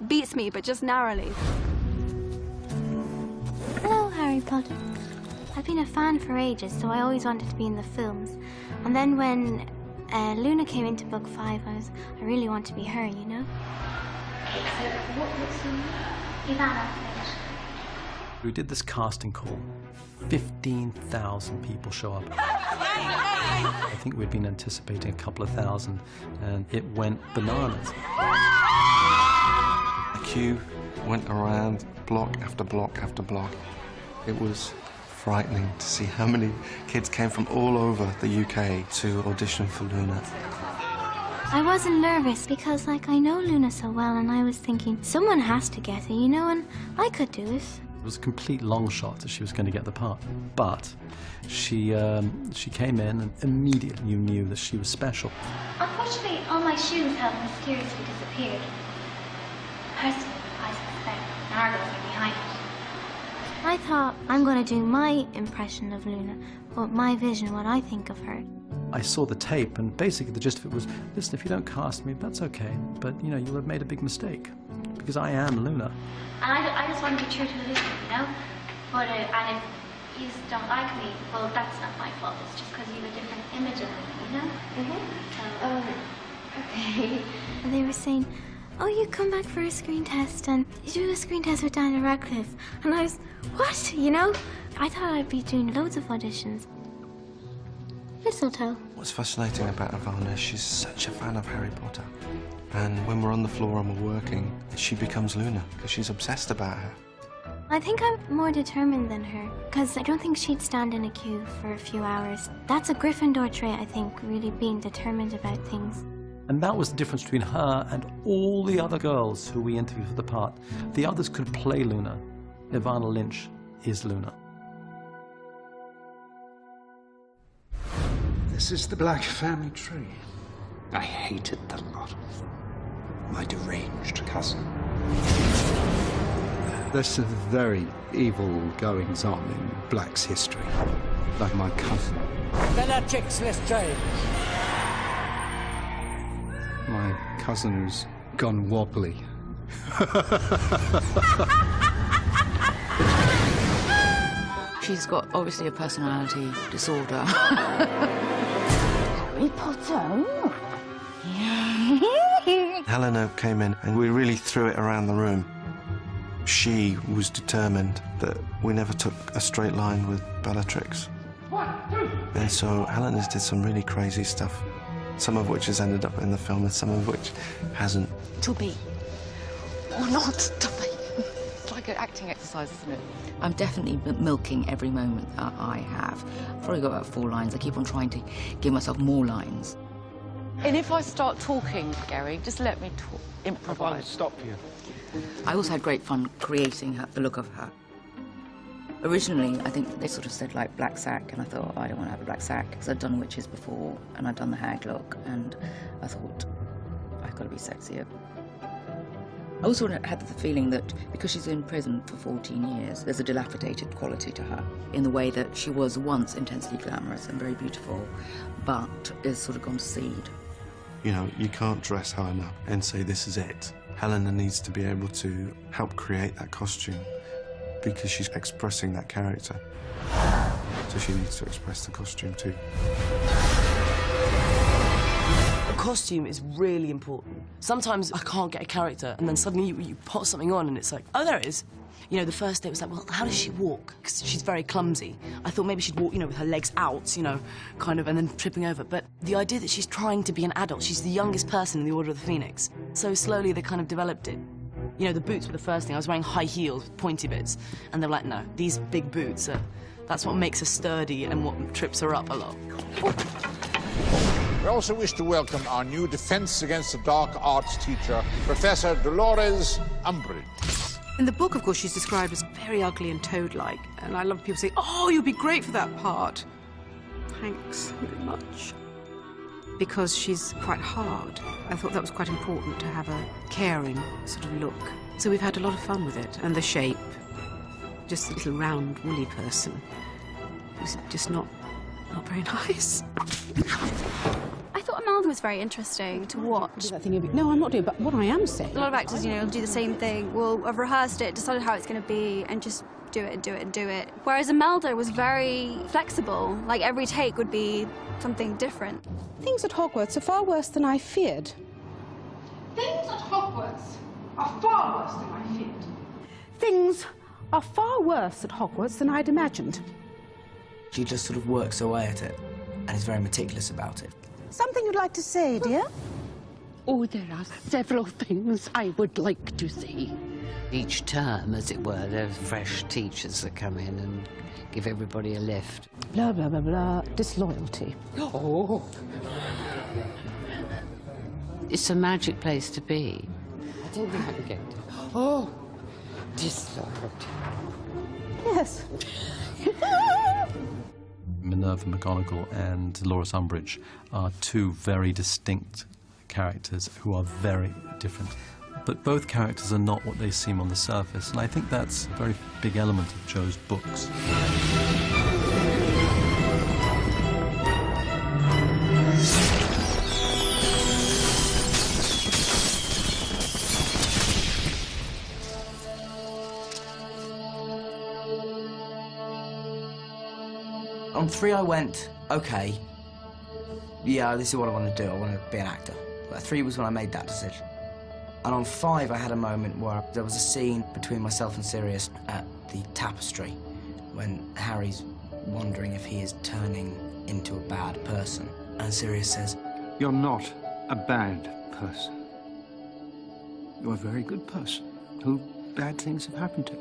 beats me, but just narrowly. Hello, Harry Potter. I've been a fan for ages, so I always wanted to be in the films. And then when Luna came into book 5, I really want to be her, you know? So, what's your name? Evanny Lynch. We did this casting call. 15,000 people show up. I think we'd been anticipating a couple of thousand, and it went bananas. The queue went around block after block after block. It was frightening to see how many kids came from all over the UK to audition for Luna. I wasn't nervous because, like, I know Luna so well, and I was thinking, someone has to get it, you know, and I could do it. It was a complete long shot that she was going to get the part, but she came in and immediately you knew that she was special. Unfortunately, all my shoes have mysteriously disappeared. Personally, I suspect Margot's are behind it. I thought, I'm going to do my impression of Luna, or my vision, what I think of her. I saw the tape, and basically the gist of it was, listen, if you don't cast me, that's okay, but, you know, you'll have made a big mistake, because I am Luna. And I just want to be true to Luna, you know? But, and if you don't like me, well, that's not my fault. It's just because you have a different image of me, you know? So, okay. And they were saying, oh, you come back for a screen test, and you do a screen test with Daniela Radcliffe. And I was, what? You know? I thought I'd be doing loads of auditions. Mistletoe. What's fascinating about Evanny is she's such a fan of Harry Potter. And when we're on the floor and we're working, she becomes Luna, because she's obsessed about her. I think I'm more determined than her, because I don't think she'd stand in a queue for a few hours. That's a Gryffindor trait, I think, really being determined about things. And that was the difference between her and all the other girls who we interviewed for the part. The others could play Luna. Evanny Lynch is Luna. This is the Black family tree. I hated the lot of my deranged cousin. There's some very evil goings-on in Black's history, like my cousin. Fanatics, let's change. My cousin who's gone wobbly. She's got, obviously, a personality disorder. Harry Potter? Helena came in and we really threw it around the room. She was determined that we never took a straight line with Bellatrix. And so Helena's did some really crazy stuff, some of which has ended up in the film and some of which hasn't. To be or not to be. It's like an acting exercise, isn't it? I'm definitely milking every moment that I have. I've probably got about 4 lines. I keep on trying to give myself more lines. And if I start talking, Gary, just let me talk, improvise. I'll stop you. I also had great fun creating her, the look of her. Originally, I think they sort of said, like, black sack, and I thought, oh, I don't want to have a black sack, because I'd done witches before, and I'd done the hag look, and I thought, I've got to be sexier. I also had the feeling that because she's in prison for 14 years, there's a dilapidated quality to her, in the way that she was once intensely glamorous and very beautiful, but has sort of gone to seed. You know, you can't dress Helena and say this is it. Helena needs to be able to help create that costume because she's expressing that character. So she needs to express the costume too. A costume is really important. Sometimes I can't get a character and then suddenly you put something on and it's like, oh, there it is. You know, the first day it was like, well, how does she walk? Because she's very clumsy. I thought maybe she'd walk, you know, with her legs out, you know, kind of, and then tripping over. But the idea that she's trying to be an adult, she's the youngest person in the Order of the Phoenix. So slowly they kind of developed it. You know, the boots were the first thing. I was wearing high heels with pointy bits. And they were like, no, these big boots that's what makes her sturdy and what trips her up a lot. We also wish to welcome our new Defense Against the Dark Arts teacher, Professor Dolores Umbridge. In the book, of course, she's described as very ugly and toad-like, and I love people saying, oh, you'd be great for that part. Thanks very much. Because she's quite hard. I thought that was quite important to have a caring sort of look. So we've had a lot of fun with it, and the shape. Just a little round, woolly person who's just not very nice. I thought Imelda was very interesting to watch. That thing no, I'm not doing, but what I am saying... A lot of actors, you know, do the same thing. Well, I've rehearsed it, decided how it's going to be, and just do it and do it and do it. Whereas Imelda was very flexible. Like, every take would be something different. Things at Hogwarts are far worse than I feared. Things at Hogwarts are far worse than I feared. Things are far worse at Hogwarts than I'd imagined. She just sort of works away at it and is very meticulous about it. Something you'd like to say, dear? Oh, there are several things I would like to say. Each term, as it were, there are fresh teachers that come in and give everybody a lift. Blah, blah, blah, blah. Disloyalty. Oh. It's a magic place to be. I don't think I can get it. Oh, disloyalty. Yes. Minerva McGonagall and Dolores Umbridge are two very distinct characters who are very different. But both characters are not what they seem on the surface, and I think that's a very big element of Jo's books. On 3 I went, okay, yeah, this is what I want to do. I want to be an actor. But 3 was when I made that decision. And on 5 I had a moment where there was a scene between myself and Sirius at the tapestry when Harry's wondering if he is turning into a bad person. And Sirius says, "You're not a bad person. You're a very good person who bad things have happened to."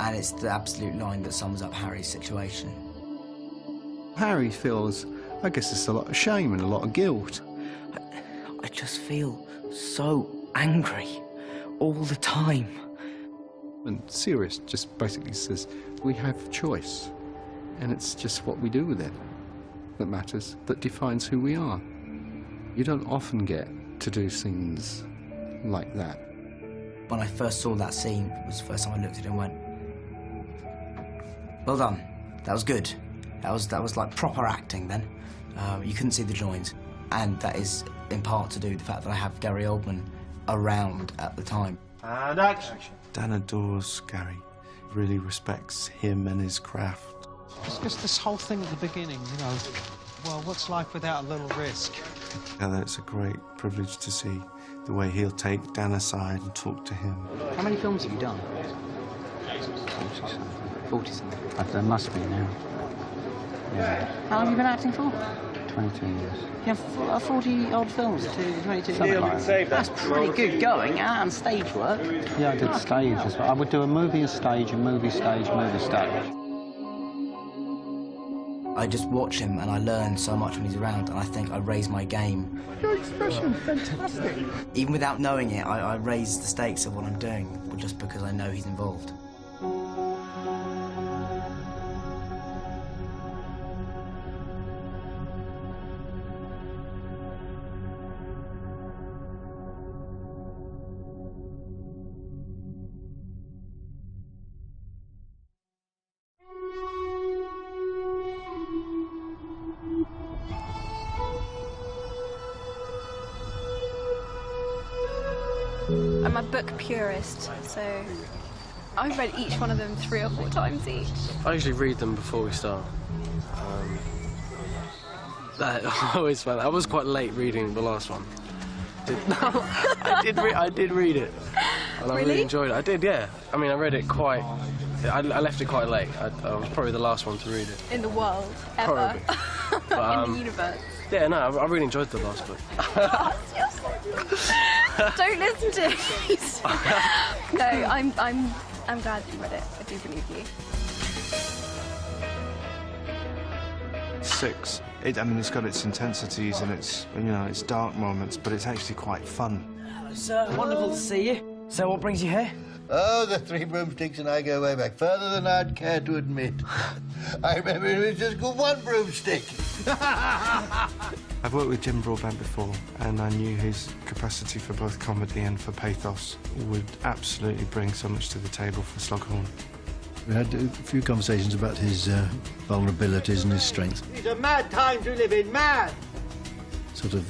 And it's the absolute line that sums up Harry's situation. Harry feels, I guess it's a lot of shame and a lot of guilt. I just feel so angry all the time. And Sirius just basically says, we have choice, and it's just what we do with it that matters, that defines who we are. You don't often get to do scenes like that. When I first saw that scene, it was the first time I looked at it and went, well done, that was good. That was like proper acting then. You couldn't see the joins. And that is in part to do with the fact that I have Gary Oldman around at the time. And action. Dan adores Gary, really respects him and his craft. It's just this whole thing at the beginning, you know, well, what's life without a little risk? And it's a great privilege to see the way he'll take Dan aside and talk to him. How many films have you done? 40-something. There must be now. Yeah. How long have you been acting for? 22 years. You have 40-odd films, 22 Something like that. That's pretty good going, and stage work. Yeah, I did stage as well. I would do a movie, a stage, a movie, stage, movie, stage. I just watch him and I learn so much when he's around, and I think I raise my game. Your expression, fantastic. Even without knowing it, I raise the stakes of what I'm doing, just because I know he's involved. I'm a book purist, so I've read each one of them 3 or 4 times each. I usually read them before we start. I always found that. I was quite late reading the last one. I did read it. And I really enjoyed it. I did, yeah. I mean, I read it quite... I left it quite late. I was probably the last one to read it. In the world, ever. But, in the universe. Yeah, no, I really enjoyed the last book. Don't listen to it. No, I'm glad you read it. I do believe you. 6. I mean, it's got its intensities and its, you know, its dark moments, but it's actually quite fun. It's wonderful to see you. So what brings you here? Oh, the 3 broomsticks and I go way back, further than I'd care to admit. I remember it was just got 1 broomstick. I've worked with Jim Broadbent before, and I knew his capacity for both comedy and for pathos would absolutely bring so much to the table for Slughorn. We had a few conversations about his vulnerabilities and his strengths. It's a mad time to live in, mad! Sort of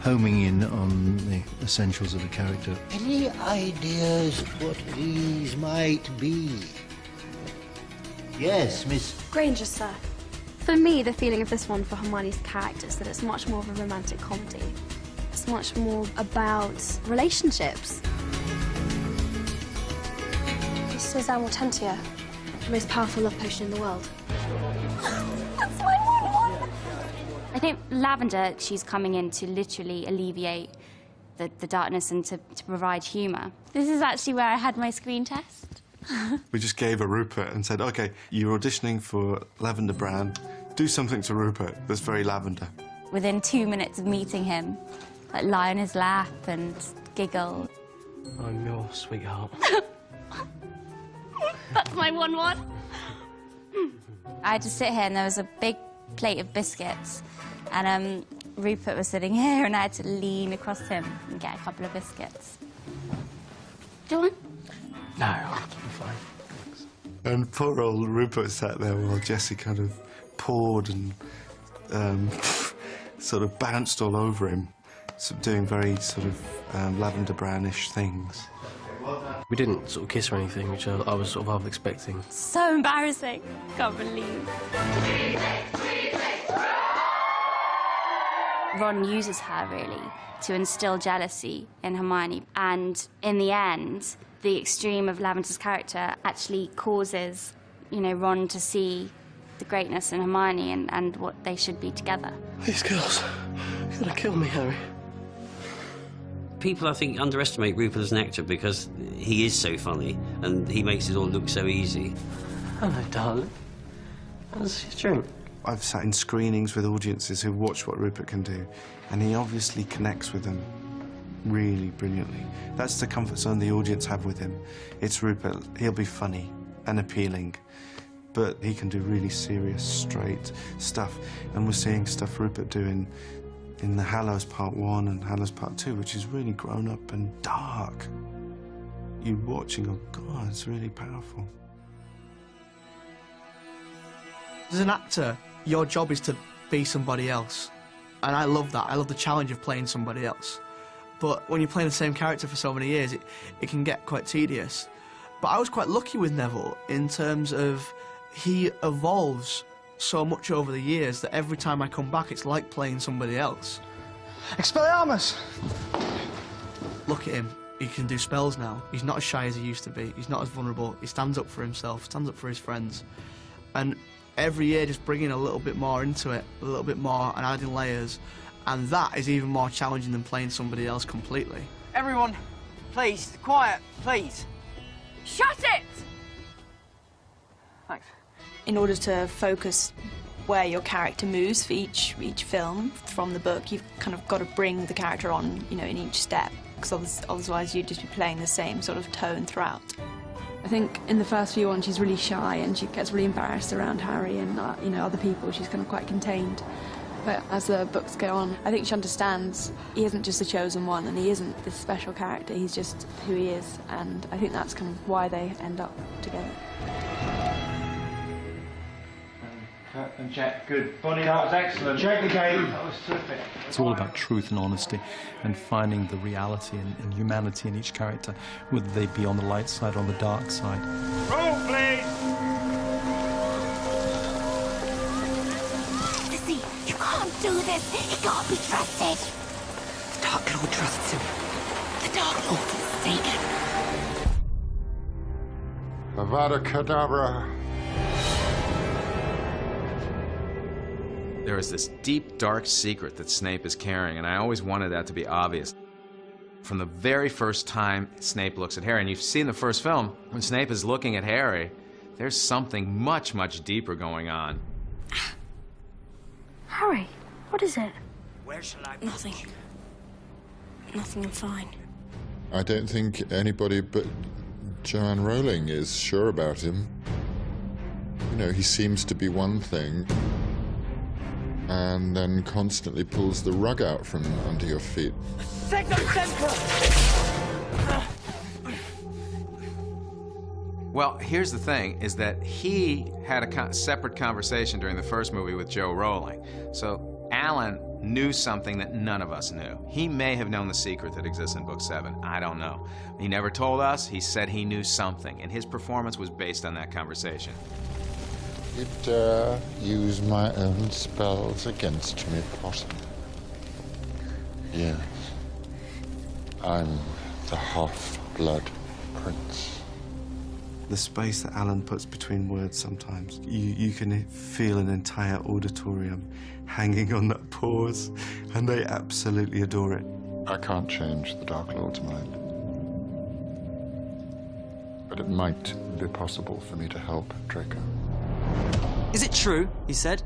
homing in on the essentials of the character. Any ideas what these might be? Yes, Miss... Granger, sir. For me, the feeling of this one for Hermione's character is that it's much more of a romantic comedy. It's much more about relationships. This is Amortentia, the most powerful love potion in the world. That's my one! I think Lavender, she's coming in to literally alleviate the darkness and to provide humour. This is actually where I had my screen test. We just gave her Rupert and said, OK, you're auditioning for Lavender Brown. Do something to Rupert that's very lavender. Within 2 minutes of meeting him, like lie on his lap and giggle. I'm your sweetheart. That's my 1-1. I had to sit here and there was a big plate of biscuits and Rupert was sitting here and I had to lean across him and get a couple of biscuits. Do you want? No, I'll be fine. Thanks. And poor old Rupert sat there while Jessie kind of poured and sort of bounced all over him, doing very sort of lavender brownish things. We didn't sort of kiss or anything, which I was sort of half expecting. So embarrassing. Can't believe. Ron uses her, really, to instill jealousy in Hermione. And in the end, the extreme of Lavender's character actually causes, you know, Ron to see the greatness in Hermione and what they should be together. These girls, you're gonna kill me, Harry. People, I think, underestimate Rupert as an actor because he is so funny and he makes it all look so easy. Hello, darling. How's your drink? I've sat in screenings with audiences who watch what Rupert can do, and he obviously connects with them really brilliantly. That's the comfort zone the audience have with him. It's Rupert. He'll be funny and appealing, but he can do really serious, straight stuff. And we're seeing stuff Rupert do in the Hallows Part 1 and Hallows Part 2, which is really grown up and dark. You watch and go, God, it's really powerful. As an actor, your job is to be somebody else. And I love that. I love the challenge of playing somebody else. But when you're playing the same character for so many years, it can get quite tedious. But I was quite lucky with Neville in terms of he evolves so much over the years that every time I come back, it's like playing somebody else. Expelliarmus! Look at him. He can do spells now. He's not as shy as he used to be. He's not as vulnerable. He stands up for himself, stands up for his friends. And every year just bringing a little bit more into it, a little bit more, and adding layers. And that is even more challenging than playing somebody else completely. Everyone, please, quiet, please. Shut it! Thanks. In order to focus where your character moves for each film from the book, you've kind of got to bring the character on, you know, in each step, because otherwise you'd just be playing the same sort of tone throughout. I think in the first few ones she's really shy and she gets really embarrassed around Harry and you know, other people. She's kind of quite contained. But as the books go on, I think she understands he isn't just the chosen one and he isn't this special character. He's just who he is, and I think that's kind of why they end up together. And check. Good. Bonnie, that was excellent. Check again. That was terrific. It's all about truth and honesty and finding the reality and humanity in each character, whether they be on the light side or on the dark side. Roll, please. Sissy, you can't do this. He can't be trusted. The Dark Lord trusts him. The Dark Lord is mistaken. Avada Kedavra. There is this deep, dark secret that Snape is carrying, and I always wanted that to be obvious. From the very first time Snape looks at Harry, and you've seen the first film, when Snape is looking at Harry, there's something much, much deeper going on. Harry, what is it? Where shall I... Nothing. Nothing, I'm fine. I don't think anybody but Joanne Rowling is sure about him. You know, he seems to be one thing, and then constantly pulls the rug out from under your feet. Well, here's the thing, is that he had a separate conversation during the first movie with Joe Rowling. So Alan knew something that none of us knew. He may have known the secret that exists in Book 7. I don't know. He never told us. He said he knew something, and his performance was based on that conversation. You dare use my own spells against me, Potter? Yes. I'm the half-blood prince. The space that Alan puts between words sometimes, you can feel an entire auditorium hanging on that pause, and they absolutely adore it. I can't change the Dark Lord's mind. But it might be possible for me to help Draco. Is it true, he said?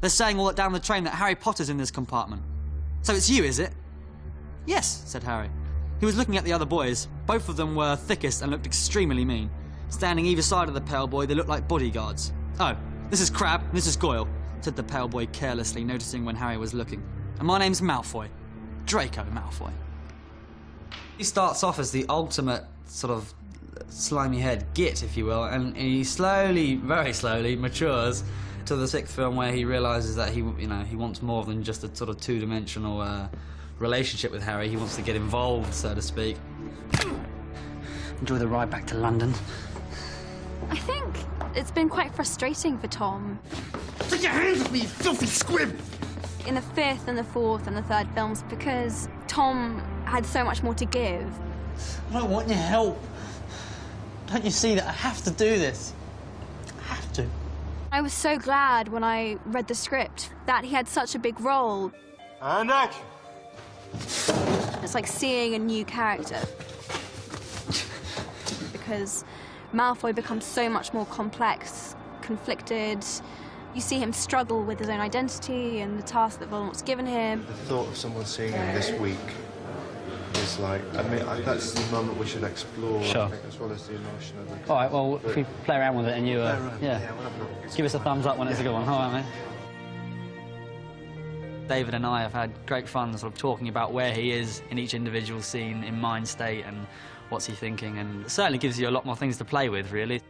They're saying all that down the train that Harry Potter's in this compartment. So it's you, is it? Yes, said Harry. He was looking at the other boys. Both of them were thickest and looked extremely mean. Standing either side of the pale boy, they looked like bodyguards. Oh, this is Crabbe, and this is Goyle, said the pale boy carelessly, noticing when Harry was looking. And my name's Malfoy. Draco Malfoy. He starts off as the ultimate sort of slimy head git, if you will, and he slowly, very slowly, matures to the 6th film where he realises that he wants more than just a sort of two-dimensional relationship with Harry. He wants to get involved, so to speak. Enjoy the ride back to London. I think it's been quite frustrating for Tom. Take your hands off me, you filthy squib! In the 5th and the 4th and the 3rd films, because Tom had so much more to give. I don't want your help. Don't you see that I have to do this? I have to. I was so glad when I read the script that he had such a big role. And action! It's like seeing a new character. Because Malfoy becomes so much more complex, conflicted. You see him struggle with his own identity and the task that Voldemort's given him. The thought of someone seeing him this week is like, I mean, that's the moment we should explore, Sure. I think, as well as the emotion of it. All right, well, if we play around with it and you, Play yeah, around. Yeah, we'll have a look. give us a thumbs up when it's a good one. All right, mate. David and I have had great fun sort of talking about where he is in each individual scene, in mind state, and what's he thinking, and it certainly gives you a lot more things to play with, really.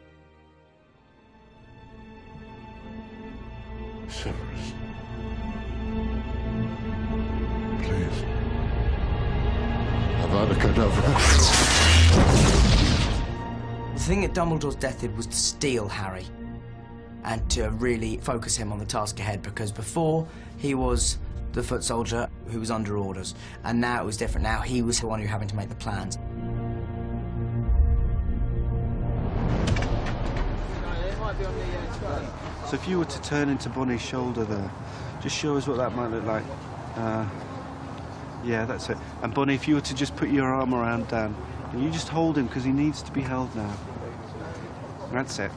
Severus. Please. Avada Kedavra. The thing that Dumbledore's death did was to steal Harry and to really focus him on the task ahead, because before he was the foot soldier who was under orders, and now it was different. Now he was the one who was having to make the plans. So if you were to turn into Bonnie's shoulder there, just show us what that might look like. Yeah, that's it. And Bonnie, if you were to just put your arm around Dan, and you just hold him, because he needs to be held now. That's it.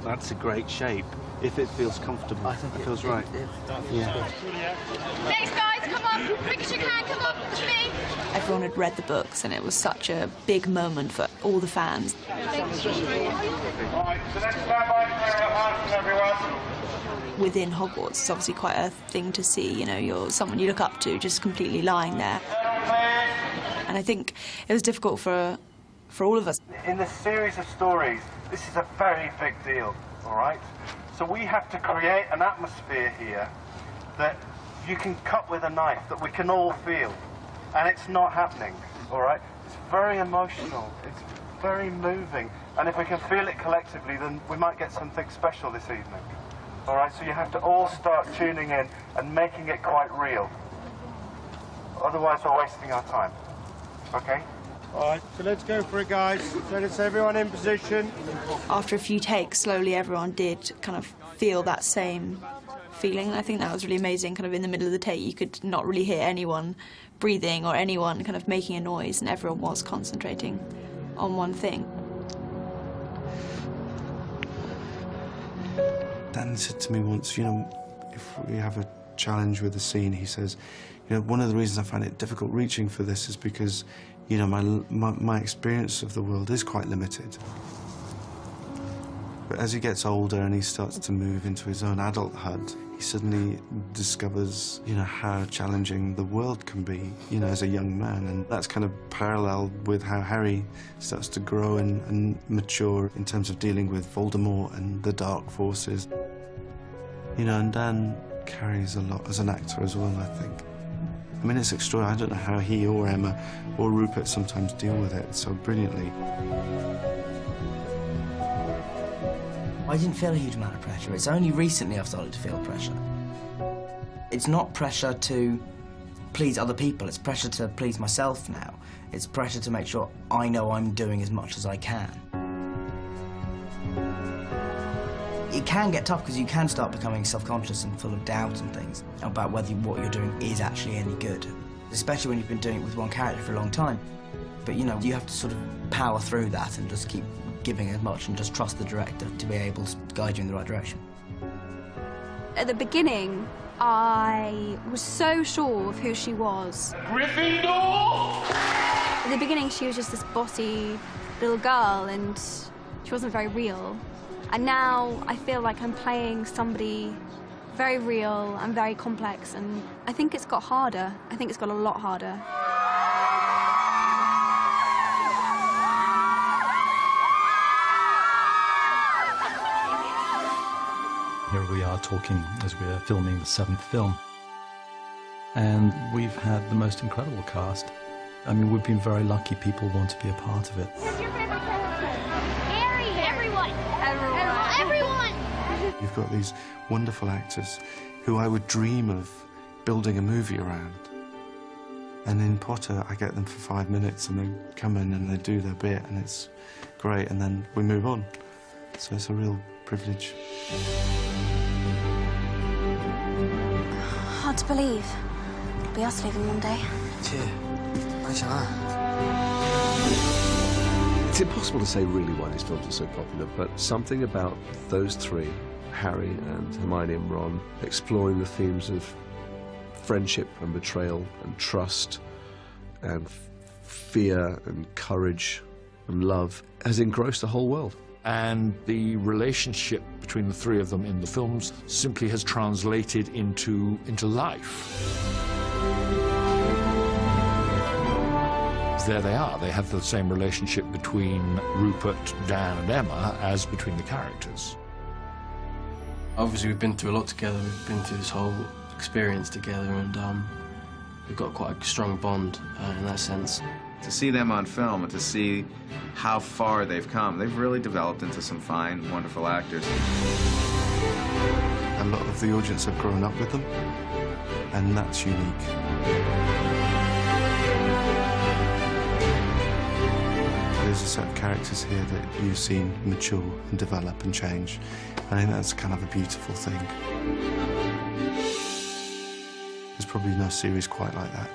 That's a great shape, if it feels comfortable. I think it feels right. Yeah. Next, guys, come on. Quick as you can, come on, to me. Everyone had read the books, and it was such a big moment for all the fans. All right, so let's stand by for rehearsal, everyone. Within Hogwarts, it's obviously quite a thing to see. You know, you're someone you look up to just completely lying there. And I think it was difficult for all of us. In this series of stories, this is a very big deal, all right? So we have to create an atmosphere here that you can cut with a knife, that we can all feel. And it's not happening, all right? It's very emotional, it's very moving. And if we can feel it collectively, then we might get something special this evening. All right, so you have to all start tuning in and making it quite real. Otherwise, we're wasting our time, okay? All right, so let's go for it, guys. So let's everyone in position. After a few takes, slowly everyone did kind of feel that same feeling. I think that was really amazing. Kind of in the middle of the take, you could not really hear anyone breathing or anyone kind of making a noise, and everyone was concentrating on one thing. Dan said to me once, you know, if we have a challenge with a scene, he says, you know, one of the reasons I find it difficult reaching for this is because, you know, my experience of the world is quite limited. But as he gets older and he starts to move into his own adulthood, he suddenly discovers, you know, how challenging the world can be, you know, as a young man. And that's kind of parallel with how Harry starts to grow and mature in terms of dealing with Voldemort and the dark forces. You know, and Dan carries a lot as an actor as well, I think. I mean, it's extraordinary. I don't know how he or Emma or Rupert sometimes deal with it so brilliantly. I didn't feel a huge amount of pressure. It's only recently I've started to feel pressure. It's not pressure to please other people, it's pressure to please myself now. It's pressure to make sure I know I'm doing as much as I can. It can get tough because you can start becoming self-conscious and full of doubt and things about whether what you're doing is actually any good, especially when you've been doing it with one character for a long time. But, you know, you have to sort of power through that and just keep giving as much and just trust the director to be able to guide you in the right direction. At the beginning, I was so sure of who she was. Gryffindor! At the beginning, she was just this bossy little girl and she wasn't very real. And now I feel like I'm playing somebody very real and very complex, and I think it's got harder. I think it's got a lot harder. Here we are talking as we're filming the 7th film. And we've had the most incredible cast. I mean, we've been very lucky people want to be a part of it. You've got these wonderful actors who I would dream of building a movie around. And in Potter, I get them for 5 minutes and they come in and they do their bit and it's great, and then we move on. So it's a real privilege. Hard to believe. It'll be us leaving one day. It's impossible to say really why these films are so popular, but something about those three, Harry and Hermione and Ron, exploring the themes of friendship and betrayal and trust and fear and courage and love, has engrossed the whole world. And the relationship between the three of them in the films simply has translated into life. There they are. They have the same relationship between Rupert, Dan and Emma as between the characters. Obviously we've been through a lot together. We've been through this whole experience together, and we've got quite a strong bond in that sense. To see them on film and to see how far they've come, they've really developed into some fine, wonderful actors. A lot of the audience have grown up with them, and that's unique. There's a set of characters here that you've seen mature and develop and change. I think that's kind of a beautiful thing. There's probably no series quite like that.